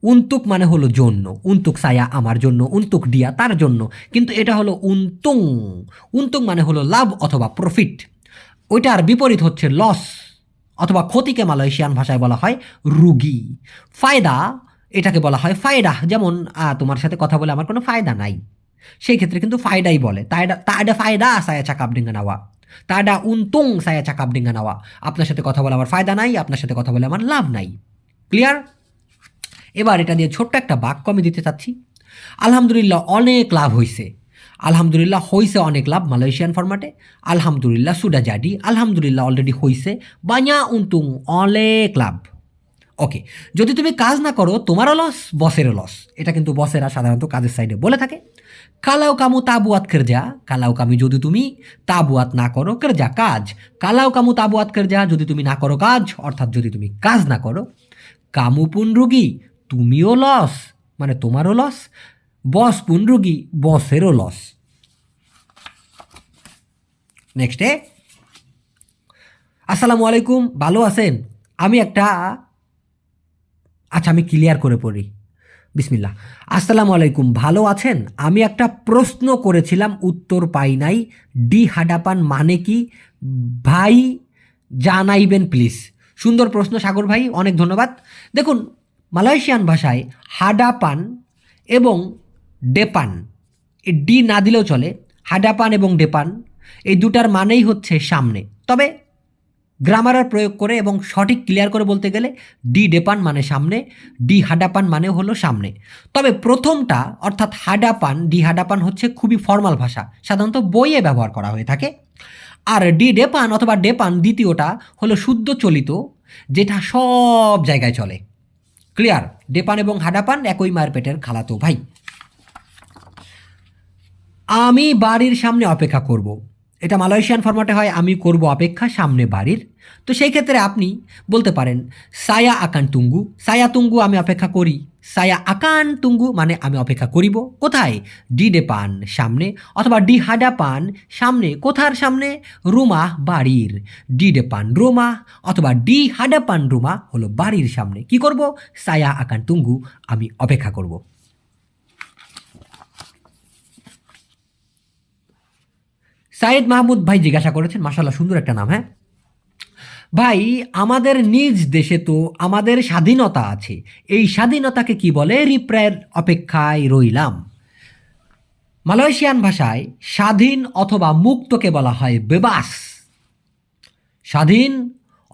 [SPEAKER 1] উনতুক মানে হলো জন্য, উনতুক সায়া আমার জন্য, উনতুক ডিয়া তার জন্য, কিন্তু এটা হলো উনতুং। উনতুং মানে হলো লাভ অথবা প্রফিট। ওইটার বিপরীত হচ্ছে লস অথবা ক্ষতিকে মালয়েশিয়ান ভাষায় বলা হয় রুগী। ফায়দা, এটাকে বলা হয় ফায়দা। যেমন তোমার সাথে কথা বলে আমার কোনো ফায়দা নাই, সেই ক্ষেত্রে কিন্তু ফায়দাই বলে। তাইডা ফায়দা সায়া চাকাপ ডিঙ্গা নেওয়া, তাইডা উনতুং সায়া চাকাপ ডিঙ্গা নেওয়া। আপনার সাথে কথা বলে আমার ফায়দা নাই, আপনার সাথে কথা বলে আমার লাভ নাই। ক্লিয়ার? এবার এটা দিয়ে ছোট্ট একটা বাক্য আমি দিতে চাচ্ছি। আলহামদুলিল্লাহ অনেক লাভ হয়েছে, আলহামদুলিল্লাহ হয়েছে অনেক লাভ মালয়েশিয়ান ফরম্যাটে। আলহামদুলিল্লাহ সুডা জাডি, আলহামদুলিল্লাহ অলরেডি হয়েছে, বাña উনতুং অনেক লাভ। ওকে, যদি তুমি কাজ না করো তোমারও লস, বসেরও লস। এটা কিন্তু বসেরা সাধারণত কাজের সাইডে বলে থাকে। কালাও কামু তাবুয়াত কেরজা, কালাও কামি যদি তুমি তাবুয়াত না করো, কেরজা কাজ, কালাও কামু তাবুয়াত কেরজা যদি তুমি না করো কাজ, অর্থাৎ যদি তুমি কাজ না করো, কামু পুন রুগী তুমিও লস মানে তোমারও লস, বস পুন রুগী বসেরও লস। নেক্সটে, আসসালামু আলাইকুম, ভালো আছেন? আমি একটা, আচ্ছা আমি ক্লিয়ার করে পড়ি, বিসমিল্লাহ। আসসালামু আলাইকুম, ভালো আছেন? আমি একটা প্রশ্ন করেছিলাম, উত্তর পাই নাই, ডি হাডাপান মানে কি ভাই জানাইবেন প্লিজ। সুন্দর প্রশ্ন সাগর ভাই, অনেক ধন্যবাদ। দেখুন, মালয়েশিয়ান ভাষায় হাডাপান এবং ডেপান, এই ডি না দিলেও চলে, হাডাপান এবং ডেপান এই দুটার মানেই হচ্ছে সামনে। তবে গ্রামারের প্রয়োগ করে এবং সঠিক ক্লিয়ার করে বলতে গেলে ডি ডেপান মানে সামনে, ডি হাডাপান মানে হলো সামনে। তবে প্রথমটা অর্থাৎ হাডাপান, ডি হাডাপান হচ্ছে খুবই ফর্মাল ভাষা, সাধারণত বইয়ে ব্যবহার করা হয়ে থাকে। আর ডি ডেপান অথবা ডেপান দ্বিতীয়টা হলো শুদ্ধ চলিত, যেটা সব জায়গায় চলে। ক্লিয়ার? ডেপান এবং হাডাপান একই মায়ের পেটের খালাতো ভাই। আমি বাড়ির সামনে অপেক্ষা করব, এটা মালয়েশিয়ান ফরম্যাটে হয় আমি করব অপেক্ষা সামনে বাড়ির। তো সেই ক্ষেত্রে আপনি বলতে পারেন সায়া আকান তুঙ্গু, সায়া তুঙ্গু আমি অপেক্ষা করি, সায়া আকান তুঙ্গু মানে আমি অপেক্ষা করিব। কোথায়? ডি ডেপান সামনে, অথবা ডি হাডাপান সামনে। কোথার সামনে? রুমা বাড়ির। ডি ডেপান রুমা অথবা ডি হাডাপান রুমা হলো বাড়ির সামনে। কি করব? সায়া আকান তুঙ্গু আমি অপেক্ষা করব। সাইদ মাহমুদ ভাই জিজ্ঞাসা করেছেন, মাশাআল্লাহ সুন্দর একটা নাম। হ্যাঁ ভাই, আমাদের নিজ দেশে তো আমাদের স্বাধীনতা আছে, এই স্বাধীনতাকে কি বলে? রিপ্রায়ের অপেক্ষায় রইলাম। মালয়েশিয়ান ভাষায় স্বাধীন অথবা মুক্তকে বলা হয় বেবাস। স্বাধীন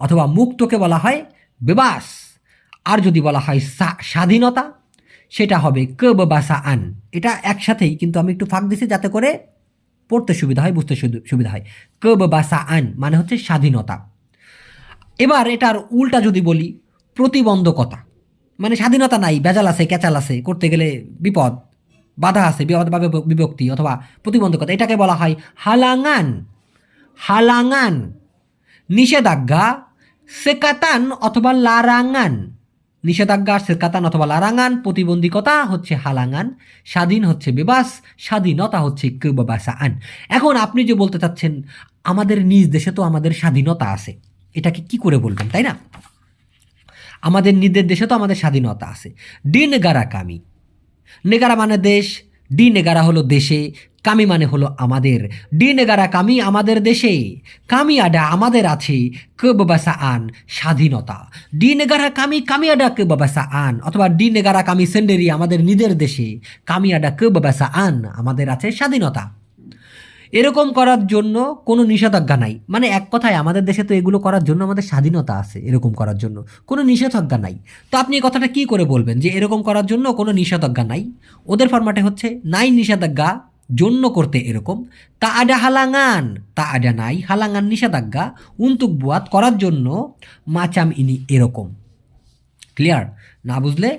[SPEAKER 1] অথবা মুক্তকে বলা হয় বেবাস। আর যদি বলা হয় স্বাধীনতা, সেটা হবে কেববাসা আন। এটা একসাথেই, কিন্তু আমি একটু ফাঁক দিছি যাতে করে পড়তে সুবিধা হয়, বুঝতে সুবিধা হয়। কেববাসা আন মানে হচ্ছে স্বাধীনতা। এবার এটার উল্টা যদি বলি, প্রতিবন্ধকতা, মানে স্বাধীনতা নাই, ভেজাল আছে, ক্যাচাল আছে, করতে গেলে বিপদ, বাধা আছে, বিপদ বা বিভক্তি অথবা প্রতিবন্ধকতা, এটাকে বলা হয় হালাঙ্গান। হালাঙ্গান, নিষেধাজ্ঞা, সেকাতান অথবা লারাঙ্গান। নিষেধাজ্ঞা, সেকাতান অথবা লারাঙ্গান, প্রতিবন্ধকতা হচ্ছে হালাঙ্গান, স্বাধীন হচ্ছে বেবাস, স্বাধীনতা হচ্ছে কেববাসান। এখন আপনি যে বলতে চাচ্ছেন আমাদের নিজ দেশে তো আমাদের স্বাধীনতা আছে, এটাকে কি করে বলবেন, তাই না? আমাদের নিজের দেশে তো আমাদের স্বাধীনতা আছে। ডি নেগারা কামি, নেগারা মানে দেশ, ডি নেগারা হলো দেশে, কামি মানে হলো আমাদের। ডি নেগারা কামি আমাদের দেশে, কামি আডা আমাদের আছে, কেববাসা আন স্বাধীনতা। ডি নেগারা কামি, কামি আডা কেববাসা আন, অথবা ডি নেগারা কামি সেন্ডেরি আমাদের নিজের দেশে, কামি আডা কেববাসা আন আমাদের আছে স্বাধীনতা। এরকম করার জন্য কোনো নিষেধাজ্ঞা নাই, মানে এক কথায় আমাদের দেশে তো এগুলো করার জন্য আমাদের স্বাধীনতা আছে, এরকম করার জন্য কোনো নিষেধাজ্ঞা নাই। তো আপনি এই কথাটা কি করে বলবেন যে এরকম করার জন্য কোনো নিষেধাজ্ঞা নাই? ওদের ফরম্যাটে হচ্ছে নাই নিষেধাজ্ঞা, জন্য করতে এরকম, তা আডা হালাঙ্গান, তা আডা নাই, হালাঙ্গান নিষেধাজ্ঞা, উন্তুক বুয়াত করার জন্য, মাচাম ইনি এরকম। ক্লিয়ার? না বুঝলে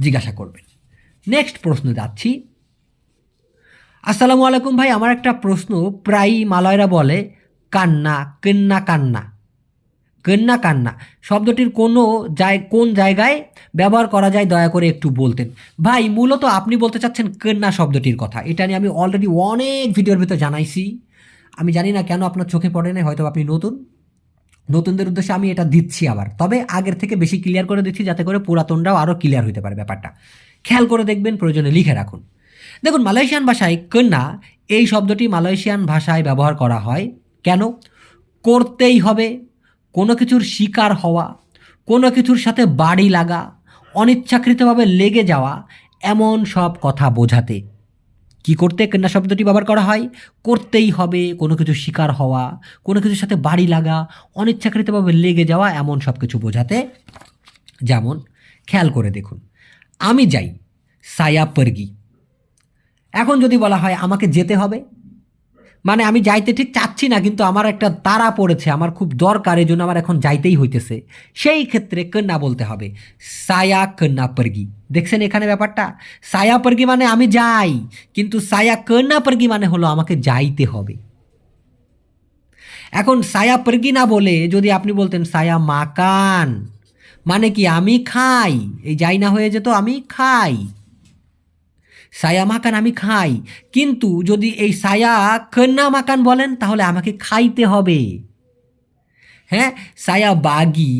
[SPEAKER 1] জিজ্ঞাসা করবেন। নেক্সট প্রশ্ন যাচ্ছি। আসসালামু আলাইকুম ভাই, আমার একটা প্রশ্ন। প্রায়ই মালয়রা বলে কান্না, কেন্না কান্না, কেন্না কান্না শব্দটির কোন জায়গায় ব্যবহার করা যায় দয়া করে একটু বলতেন। ভাই মূলত আপনি বলতে চাচ্ছেন কেন্না শব্দটির কথা। এটা নিয়ে আমি অলরেডি অনেক ভিডিওর ভিতর জানাইছি। আমি জানি না কেন আপনার চোখে পড়ে না, হয়তো আপনি নতুনদের উদ্দেশ্যে আমি এটা দিচ্ছি আবার, তবে আগের থেকে বেশি ক্লিয়ার করে দিচ্ছি যাতে করে পুরাতনরাও আরও ক্লিয়ার হতে পারে ব্যাপারটা। খেয়াল করে দেখবেন, প্রয়োজনে লিখে রাখুন। দেখুন, মালয়েশিয়ান ভাষায় কন্যা এই শব্দটি মালয়েশিয়ান ভাষায় ব্যবহার করা হয় কেন? করতেই হবে, কোনো কিছুর শিকার হওয়া, কোনো কিছুর সাথে বাড়ি লাগা, অনিচ্ছাকৃতভাবে লেগে যাওয়া, এমন সব কথা বোঝাতে কি করতে কন্যা শব্দটি ব্যবহার করা হয়? করতেই হবে, কোনো কিছু শিকার হওয়া, কোনো কিছুর সাথে বাড়ি লাগা, অনিচ্ছাকৃতভাবে লেগে যাওয়া, এমন সব কিছু বোঝাতে। যেমন খেয়াল করে দেখুন, আমি যাই, সায়া পরগি। এখন যদি বলা হয় আমাকে যেতে হবে, মানে আমি যাইতে ঠিক চাচ্ছি না, কিন্তু আমার একটা তাড়া পড়েছে, আমার খুব দরকার, এই জন্য আমার এখন যাইতেই হইতেছে, সেই ক্ষেত্রে কন্যা বলতে হবে সায়া কন্যা পরগি। দেখছেন এখানে ব্যাপারটা? সায়া পরগি মানে আমি যাই, কিন্তু সায়া কন্যা পরগি মানে হলো আমাকে যাইতে হবে। এখন সায়া পরগি না বলে যদি আপনি বলতেন সায়া মাকান, মানে কি আমি খাই, এই যাই না হয়ে যেত আমি খাই, সায়া মাকান আমি খাই। কিন্তু যদি এই সায়া কন্যা মাকান বলেন তাহলে আমাকে খাইতে হবে। হ্যাঁ, সায়া বাগি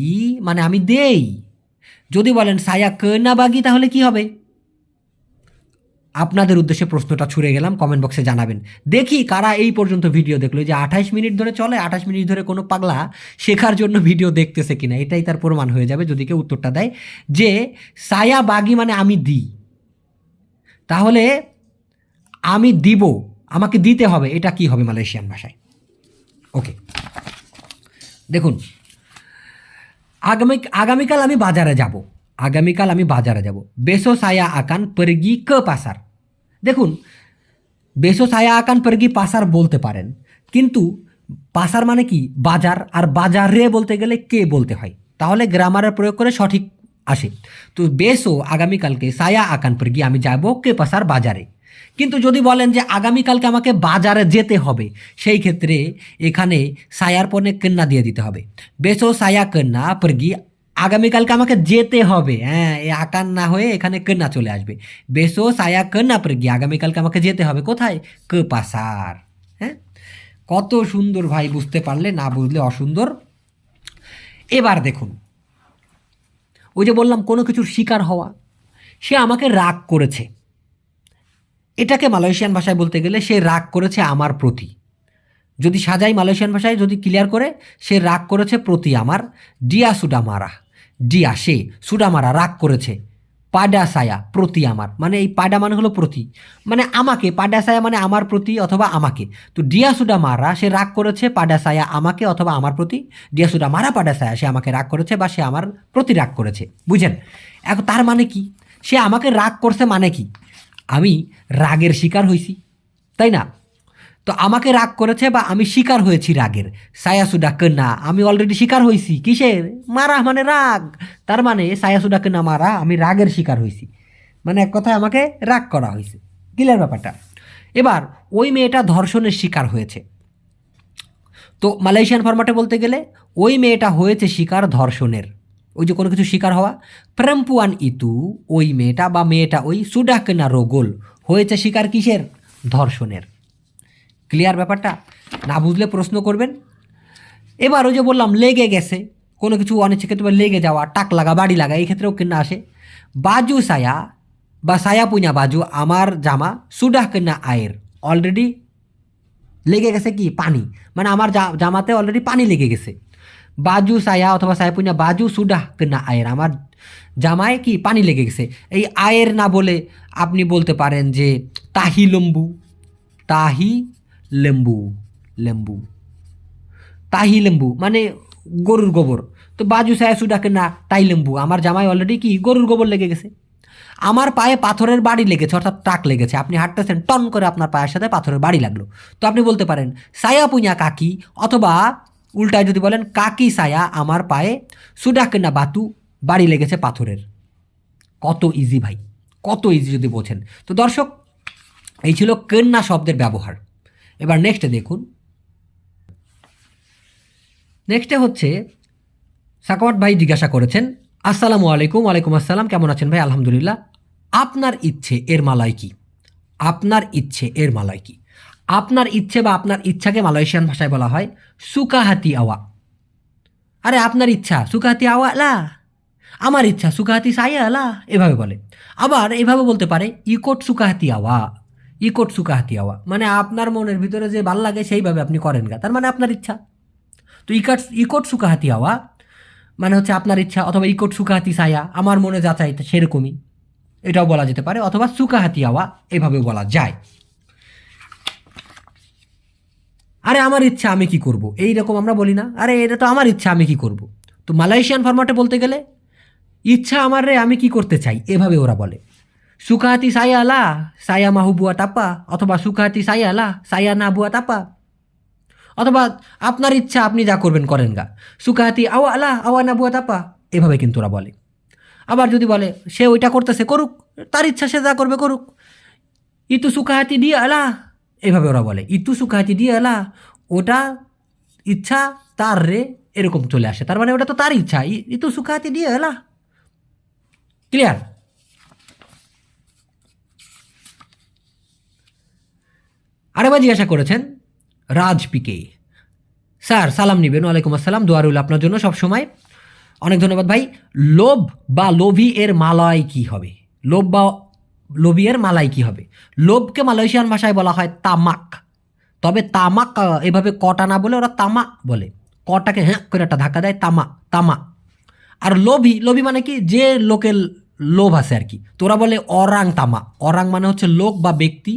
[SPEAKER 1] মানে আমি দেই। যদি বলেন সায়া কন্যা বাগি তাহলে কি হবে? আপনাদের উদ্দেশ্যে প্রশ্নটা ছুড়ে গেলাম, কমেন্ট বক্সে জানাবেন। দেখি কারা এই পর্যন্ত ভিডিও দেখলো। যে 28 মিনিট ধরে চলে, 28 মিনিট ধরে কোনো পাগলা শেখার জন্য ভিডিও দেখতেছে কিনা, এটাই তার প্রমাণ হয়ে যাবে যদি কেউ উত্তরটা দেয় যে সায়া বাগি মানে আমি দিই। তাহলে আমি দিব, আমাকে দিতে হবে, এটা কি হবে মালয়েশিয়ান ভাষায়? ওকে, দেখুন, আগামীকাল আমি বাজারে যাব, আগামীকাল আমি বাজারে যাব, বেসো সায়া আকান পরগি কে পাসার। দেখুন, বেসো সায়া আকান পরগি পাসার বলতে পারেন, কিন্তু পাসার মানে কি বাজার, আর বাজারে বলতে গেলে কে বলতে হয়, তাহলে গ্রামারের প্রয়োগ করে সঠিক আসে। তো বেসো আগামীকালকে সায়া আকান পরগি আমি যাব কে পাসার বাজারে। কিন্তু যদি বলেন যে আগামীকালকে আমাকে বাজারে যেতে হবে, সেই ক্ষেত্রে এখানে সায়ার পরে কন্যা দিয়ে দিতে হবে। বেসো সায়া কন্যা পরগি, আগামীকালকে আমাকে যেতে হবে, হ্যাঁ, এই আকান না হয়ে এখানে কন্যা চলে আসবে। বেসো সায়া কন্যা পরগি, আগামীকালকে আমাকে যেতে হবে কোথায়? কে পাসার। হ্যাঁ, কত সুন্দর ভাই, বুঝতে পারলে, না বুঝলে অসুন্দর। এবার দেখুন, ওই যে বললাম কোনো কিছুর শিকার হওয়া, সে আমাকে রাগ করেছে, এটাকে মালয়েশিয়ান ভাষায় বলতে গেলে সে রাগ করেছে আমার প্রতি। যদি সাজাই মালয়েশিয়ান ভাষায়, যদি ক্লিয়ার করে, সে রাগ করেছে প্রতি আমার। ডিয়া সুডামারা, ডিয়া সে, সুডামারা রাগ করেছে, পাডা সায়া প্রতি আমার, মানে এই পাডা মানে হলো প্রতি, মানে আমাকে, পাডা সায়া মানে আমার প্রতি অথবা আমাকে। তো ডিয়া সুডা মারা সে রাগ করেছে পাডা সায়া আমাকে অথবা আমার প্রতি, ডিয়া সুডা মারা পাডা সায়া সে আমাকে রাগ করেছে বা সে আমার প্রতি রাগ করেছে, বুঝেন? এখন তার মানে কি, সে আমাকে রাগ করছে মানে কি, আমি রাগের শিকার হয়েছি, তাই না? তো আমাকে রাগ করেছে বা আমি শিকার হয়েছি রাগের, সায়াসুডা কন্যা আমি অলরেডি শিকার হয়েছি কিসের, মারা মানে রাগ, তার মানে সায়াসুডা কন্যা মারা আমি রাগের শিকার হয়েছি, মানে এক কথায় আমাকে রাগ করা হয়েছে। ক্লিয়ার ব্যাপারটা? এবার ওই মেয়েটা ধর্ষণের শিকার হয়েছে, তো মালয়েশিয়ান ফরম্যাটে বলতে গেলে ওই মেয়েটা হয়েছে শিকার ধর্ষণের, ওই যে কোনো কিছু শিকার হওয়া, প্রেম্পুয়ান ইতু ওই মেয়েটা বা মেয়েটা ওই সুডা কন্যা রোগোল হয়েছে শিকার কিসের, ধর্ষণের। ক্লিয়ার ব্যাপারটা? না বুঝলে প্রশ্ন করবেন। এবার ওই যে বললাম লেগে গেছে, কোনো কিছু অনিচ্ছাকৃতভাবে লেগে যাওয়া, টাক লাগা, বাড়ি লাগা, এই ক্ষেত্রেও কিনা আসে। বাজু সায়া বা সায়া পুña বাজু আমার জামা সুডাহ কিনা আয়ের, অলরেডি লেগে গেছে কি পানি, মানে আমার জামাতে অলরেডি পানি লেগে গেছে। বাজু সায়া অথবা সায়া পুña বাজু সুডাহ কিনা আয়ের, আমার জামায় কি পানি লেগে গেছে। এই আয়ের না বলে আপনি বলতে পারেন যে তাহি লেম্বু, তাহি লেম্বু, লেম্বু, তাহি লেম্বু মানে গরুর গোবর। তো বাজু সায়া সুডাকে না তাই লেম্বু, আমার জামায় অলরেডি কি গরুর গোবর লেগে গেছে। আমার পায়ে পাথরের বাড়ি লেগেছে, অর্থাৎ টাক লেগেছে, আপনি হাঁটতেছেন টন করে আপনার পায়ের সাথে পাথরের বাড়ি লাগলো, তো আপনি বলতে পারেন সায়া পুña কাকি, অথবা উল্টায় যদি বলেন কাকি সায়া আমার পায়ে সুডাকে না বাতু বাড়ি লেগেছে পাথরের। কত ইজি ভাই, কত ইজি যদি বোঝেন। তো দর্শক, এই ছিল কন্যা শব্দের ব্যবহার। এবার নেক্সটে দেখুন, নেক্সটে হচ্ছে সাকাওয়াত ভাই জিজ্ঞাসা করেছেন, আসসালামু আলাইকুম। ওয়ালাইকুম আসসালাম, কেমন আছেন ভাই? আলহামদুলিল্লাহ। আপনার ইচ্ছে এর মালয় কি? আপনার ইচ্ছে এর মালয় কি? আপনার ইচ্ছে বা আপনার ইচ্ছাকে মালয়েশিয়ান ভাষায় বলা হয় সুকাহাতি আওয়া। আরে আপনার ইচ্ছা সুকাহাতি আওয়া লা, আমার ইচ্ছা সুকাহাতি সাইয়া লা, এভাবে বলে। আবার এভাবে বলতে পারে ইকোট সুকাহাতি আওয়া, ইকোট সুকাহাতি আওয়া, মানে আপনার মনের ভিতরে যে ভাল লাগে সেইভাবে আপনি করেন গা, তার মানে আপনার ইচ্ছা। তো ইকোট সুকাহাতি আওয়া মানে হচ্ছে আপনার ইচ্ছা, অথবা ইকোট সুকাহাতি সায়া আমার মনে যা চাই সেরকমই, এটাও বলা যেতে পারে, অথবা সুকাহাতি আওয়া এভাবেও বলা যায়। আরে আমার ইচ্ছা আমি কি করব, এই রকম আমরা বলি না, আরে এটা তো আমার ইচ্ছা আমি কি করব। তো মালয়েশিয়ান ফরম্যাটে বলতে গেলে ইচ্ছা আমার রে আমি কি করতে চাই, এভাবে ওরা বলে সুকাহাতি সায়া লা সায়া মাহু বুয়াত আপা, অথবা সুকাহাতি সায়া লা সায়া না বুয়াত আপা, অথবা আপনার ইচ্ছা আপনি যা করবেন করেন গা, সুকাহাতি আওয়া আলা আওয়া না বুয়াত আপা, এভাবে কিন্তু ওরা বলে। আবার যদি বলে সে ওইটা করতেছে করুক, তার ইচ্ছা সে যা করবে করুক, ইতু সুকাহাতি দিয়ে আলা, এভাবে ওরা বলে ইতু সুকাহাতি দিয়ে আলা, ওটা ইচ্ছা তার রে, এরকম চলে আসে, তার মানে ওটা তো তার ইচ্ছা, ইতু সুকাহাতি দিয়ে আলা। ক্লিয়ার? আরেকবার জিজ্ঞাসা করেছেন রাজ পিকে, স্যার সালাম নিবেন। ওয়ালাইকুম আসসালাম, দোয়া রইল আপনার জন্য সবসময়, অনেক ধন্যবাদ ভাই। লোভ বা লোভী এর মালয় কি হবে? লোভ বা লোভী এর মালাই কি হবে? লোভকে মালয়েশিয়ান ভাষায় বলা হয় তামাক, তবে তামাক এভাবে কটা না বলে ওরা তামা বলে, কটাকে হ্যাঁ করে একটা ধাক্কা দেয়, তামা তামা। আর লোভী, লোভী মানে কি যে লোকের লোভ আছে আর কি, তো ওরা বলে অরাং তামা, অরাং মানে হচ্ছে লোক বা ব্যক্তি,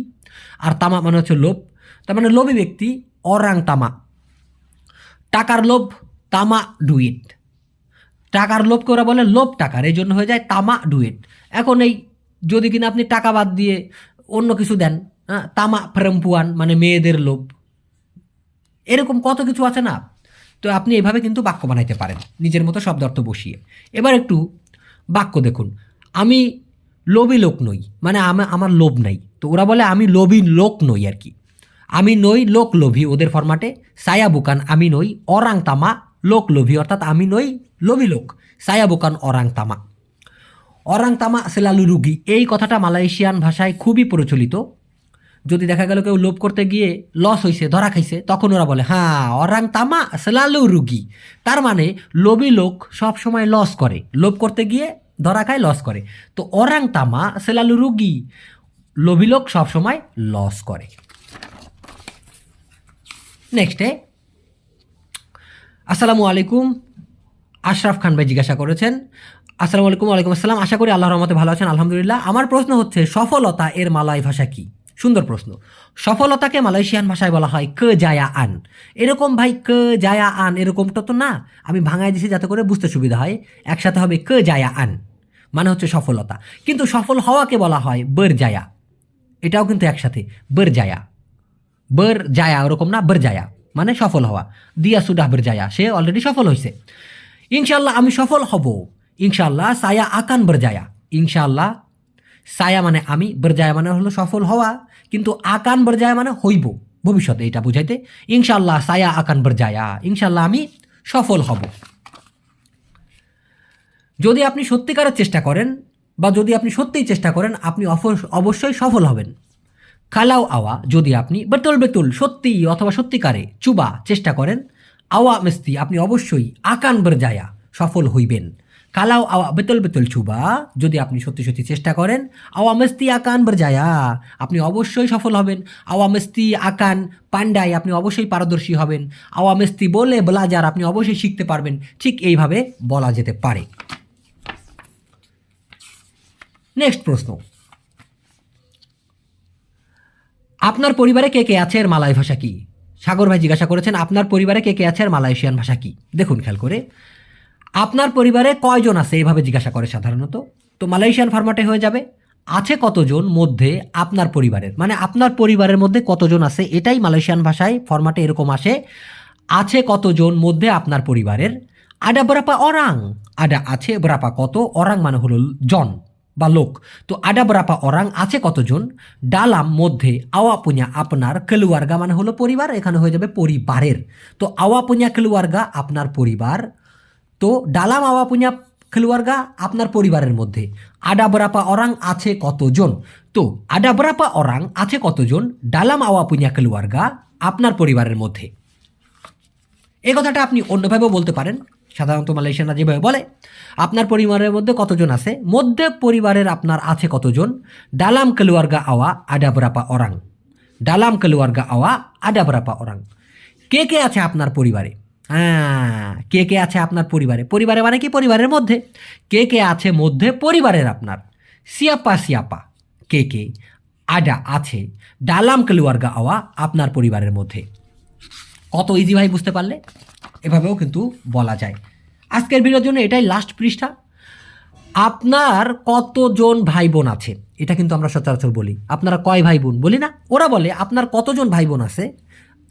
[SPEAKER 1] আর তামা মানে হচ্ছে লোভ, তার মানে লোভী ব্যক্তি অরাং তামা। টাকার লোভ তামা ডুইট, টাকার লোভকে ওরা বলে লোভ টাকার, এই জন্য হয়ে যায় তামা ডুইট। এখন এই যদি কিনা আপনি টাকা বাদ দিয়ে অন্য কিছু দেন, হ্যাঁ, তামা প্রেম্পুয়ান মানে মেয়েদের লোভ, এরকম কত কিছু আছে না। তো আপনি এভাবে কিন্তু বাক্য বানাইতে পারেন নিজের মতো শব্দ অর্থ বসিয়ে। এবার একটু বাক্য দেখুন, আমি লোভী লোক নই, মানে আমার লোভ নাই, তো ওরা বলে আমি লোভী লোক নই আর কি, আমি নই লোক লোভী ওদের ফরম্যাটে, সায়া বুকান আমি নই, অরাং তামা লোক লোভী, অর্থাৎ আমি নই লোভী লোক, সায়া বুকান অরাং তামা। অরাং তামা সেলালু রুগী, এই কথাটা মালয়েশিয়ান ভাষায় খুবই প্রচলিত। যদি দেখা গেল কেউ লোভ করতে গিয়ে লস হয়েছে, ধরা খাইছে, তখন ওরা বলে হ্যাঁ অরাং তামা সেলালু রুগী, তার মানে লোভী লোক সব সময় লস করে, লোভ করতে গিয়ে ধরা খায় লস করে। তো অরাং তামা সেলালু রুগী, লোভী লোক সবসময় লস করে। নেক্সটে আসসালামু আলাইকুম, আশরাফ খান ভাই জিজ্ঞাসা করেছেন, আসসালামু আলাইকুম। ওয়ালাইকুম আসসালাম। আশা করি আল্লাহর রহমতে ভালো আছেন। আলহামদুলিল্লাহ। আমার প্রশ্ন হচ্ছে সফলতা এর মালয় ভাষা কি? সুন্দর প্রশ্ন। সফলতাকে মালয়েশিয়ান ভাষায় বলা হয় কে জায়া আন। এরকম ভাই কে জায়া আন এরকমটা তো না, আমি ভাঙায় দিছি যাতে করে বুঝতে সুবিধা হয়। একসাথে হবে কে জায়া আন, মানে হচ্ছে সফলতা। কিন্তু সফল হওয়াকে বলা হয় ber জায়া, এটাও কিন্তু একসাথে ber জায়া। ber জায়া ওরকম না, ber জায়া মানে সফল হওয়া। দিয়া সুডাহ ber জায়া, সে অলরেডি সফল হয়েছে। ইনশাল্লাহ আমি সফল হব। ইনশাল্লাহ সায়া আকান berjaya। ইনশাল্লাহ সায়া মানে আমি, berjaya মানে হলো সফল হওয়া, কিন্তু আকান berjaya মানে হইব, ভবিষ্যতে এটা বুঝাইতে। ইনশাল্লাহ সায়া আকান berjaya, ইনশাল্লাহ আমি সফল হব। যদি আপনি সত্যিকারের চেষ্টা করেন বা যদি আপনি সত্যিই চেষ্টা করেন, আপনি অবশ্যই সফল হবেন। কালাও আওয়া, যদি আপনি বেতুল বেতুল সত্যি অথবা সত্যিকারে চুবা চেষ্টা করেন, আওয়া মেস্তি আপনি অবশ্যই আকান berjaya সফল হইবেন। কালাও আওয়া বেতুল বেতুল চুবা, যদি আপনি সত্যি সত্যি চেষ্টা করেন, আওয়া মেস্তি আকান berjaya আপনি অবশ্যই সফল হবেন। আওয়া মেস্তি আকান পান্ডাই আপনি অবশ্যই পারদর্শী হবেন। আওয়া মেস্তি বলে belajar আপনি অবশ্যই শিখতে পারবেন। ঠিক এইভাবে বলা যেতে পারে। নেক্সট প্রশ্ন, আপনার পরিবারে কে কে আছে এর মালয় ভাষা কি? সাগর ভাই জিজ্ঞাসা করেছেন আপনার পরিবারে কে কে আছে এর মালয়েশিয়ান ভাষা কি। দেখুন খেয়াল করে, আপনার পরিবারে কয়জন আছে এইভাবে জিজ্ঞাসা করে সাধারণত। তো মালয়েশিয়ান ফরম্যাটে হয়ে যাবে আছে কতজন মধ্যে আপনার পরিবারের, মানে আপনার পরিবারের মধ্যে কতজন আছে, এটাই মালয়েশিয়ান ভাষায় ফরম্যাটে এরকম আসে, আছে কতজন মধ্যে আপনার পরিবারের। আডা বরাপা অরাং, আডা আছে, বরাপা কত, অরাং মানে হলো জন বা লোক। তো আডা বরাপা অরাং আছে কতজন, ডালাম মধ্যে, আওয়া পুña আপনার, কেলুয়ার্গা মানে হলো পরিবার, এখানে হয়ে যাবে পরিবারের। তো আওয়া পুña কেলুয়ার্গা আপনার পরিবার, তো ডালাম আওয়া পুña কেলুয়ার্গা আপনার পরিবারের মধ্যে। আডা বরাপা অরাং আছে কতজন, তো আডা বরাপা অরাং আছে কতজন ডালাম আওয়া পুña কেলুয়ার্গা আপনার পরিবারের মধ্যে। এই কথাটা আপনি অন্যভাবেও বলতে পারেন, সাধারণত মালয়েশিয়ানরা যেভাবে বলে আপনার পরিবারের মধ্যে কতজন আছে, মধ্যে পরিবারের আপনার আছে কতজন, ডালাম কেলুয়ার্গা আওয়া আডা বরাপা অরাং, ডালাম কেলুয়ার্গা আওয়া আডা বরাপা অরাং। কে কে আছে আপনার পরিবারে, হ্যাঁ কে কে আছে আপনার পরিবারে, পরিবারে মানে কি পরিবারের মধ্যে, কে কে আছে মধ্যে পরিবারের আপনার। সিয়াপা সিয়াপা কে কে, আডা আছে, ডালাম কেলুয়ার্গা আওয়া আপনার পরিবারের মধ্যে। কত ইজি ভাই, বুঝতে পারলে? এভাবেও কিন্তু বলা যায়। আজকের ভিডিওর জন্য এটাই লাস্ট পৃষ্ঠা। আপনার কতজন ভাই বোন আছে, এটা কিন্তু আমরা সচরাচর বলি আপনারা কয় ভাই বোন বলি না, ওরা বলে আপনার কতজন ভাই বোন আছে।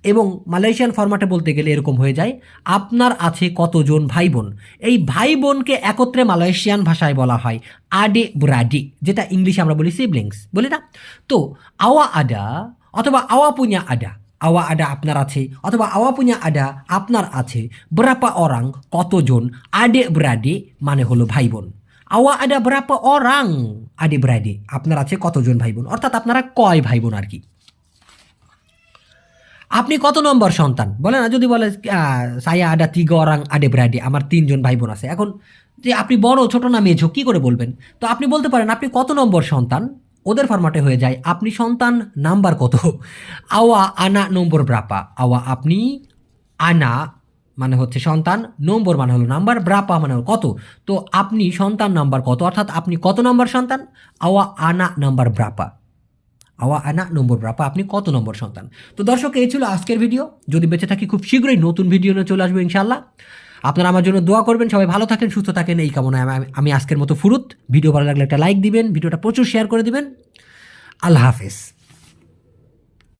[SPEAKER 1] এবং মালয়েশিয়ান ফরম্যাটে বলতে গেলে এরকম হয়ে যায় আপনার আছে কতজন ভাই বোন। এই ভাই বোনকে একত্রে মালয়েশিয়ান ভাষায় বলা হয় আডে ব্রাডি, যেটা ইংলিশে আমরা বলি সিবলিংস বলি না। তো আওয়া আডা অথবা আওয়া পুña আডা, আওয়া আডা আপনার আছে অথবা আওয়া পুña আডা আপনার আছে, বরাপা অরাং কতজন, আডে ব্রাডি মানে হলো ভাই বোন। আওয়া আডা বরাপা অরাং আডে ব্রাডি আপনার আছে কতজন ভাই বোন, অর্থাৎ আপনারা কয় ভাই বোন আর কি। আপনি কত নম্বর সন্তান বলে না, যদি বলে সায়া আডা তিগা অরাং আডে ব্রাডি আমার 3জন ভাই বোন আছে, এখন যে আপনি বড় ছোট না মেঝো কী করে বলবেন? তো আপনি বলতে পারেন আপনি কত নম্বর সন্তান, ওদের ফরম্যাটে হয়ে যায় আপনি সন্তান নাম্বার কত। আওয়া আনা নম্বর ব্রাপা, আওয়া আপনি, আনা মানে হচ্ছে সন্তান, নম্বর মানে হলো নাম্বার, ব্রাপা মানে হলো কত। তো আপনি সন্তান নাম্বার কত, অর্থাৎ আপনি কত নম্বর সন্তান, আওয়া আনা নাম্বার ব্রাপা, আওয়া আনা নম্বর ব্রাপা আপনি কত নম্বর সন্তান। তো দর্শক এই ছিল আজকের ভিডিও। যদি বেঁচে থাকি খুব শীঘ্রই নতুন ভিডিও নিয়ে চলে আসবো ইনশাল্লাহ। আপনারা আমার জন্য দোয়া করবেন, সবাই ভালো থাকেন সুস্থ থাকেন এই কামনায় আমি আজকের মতো ফুরুত। ভিডিও ভালো লাগলে একটা লাইক দিবেন, ভিডিওটা প্রচুর শেয়ার করে দিবেন। আল্লাহ হাফেজ।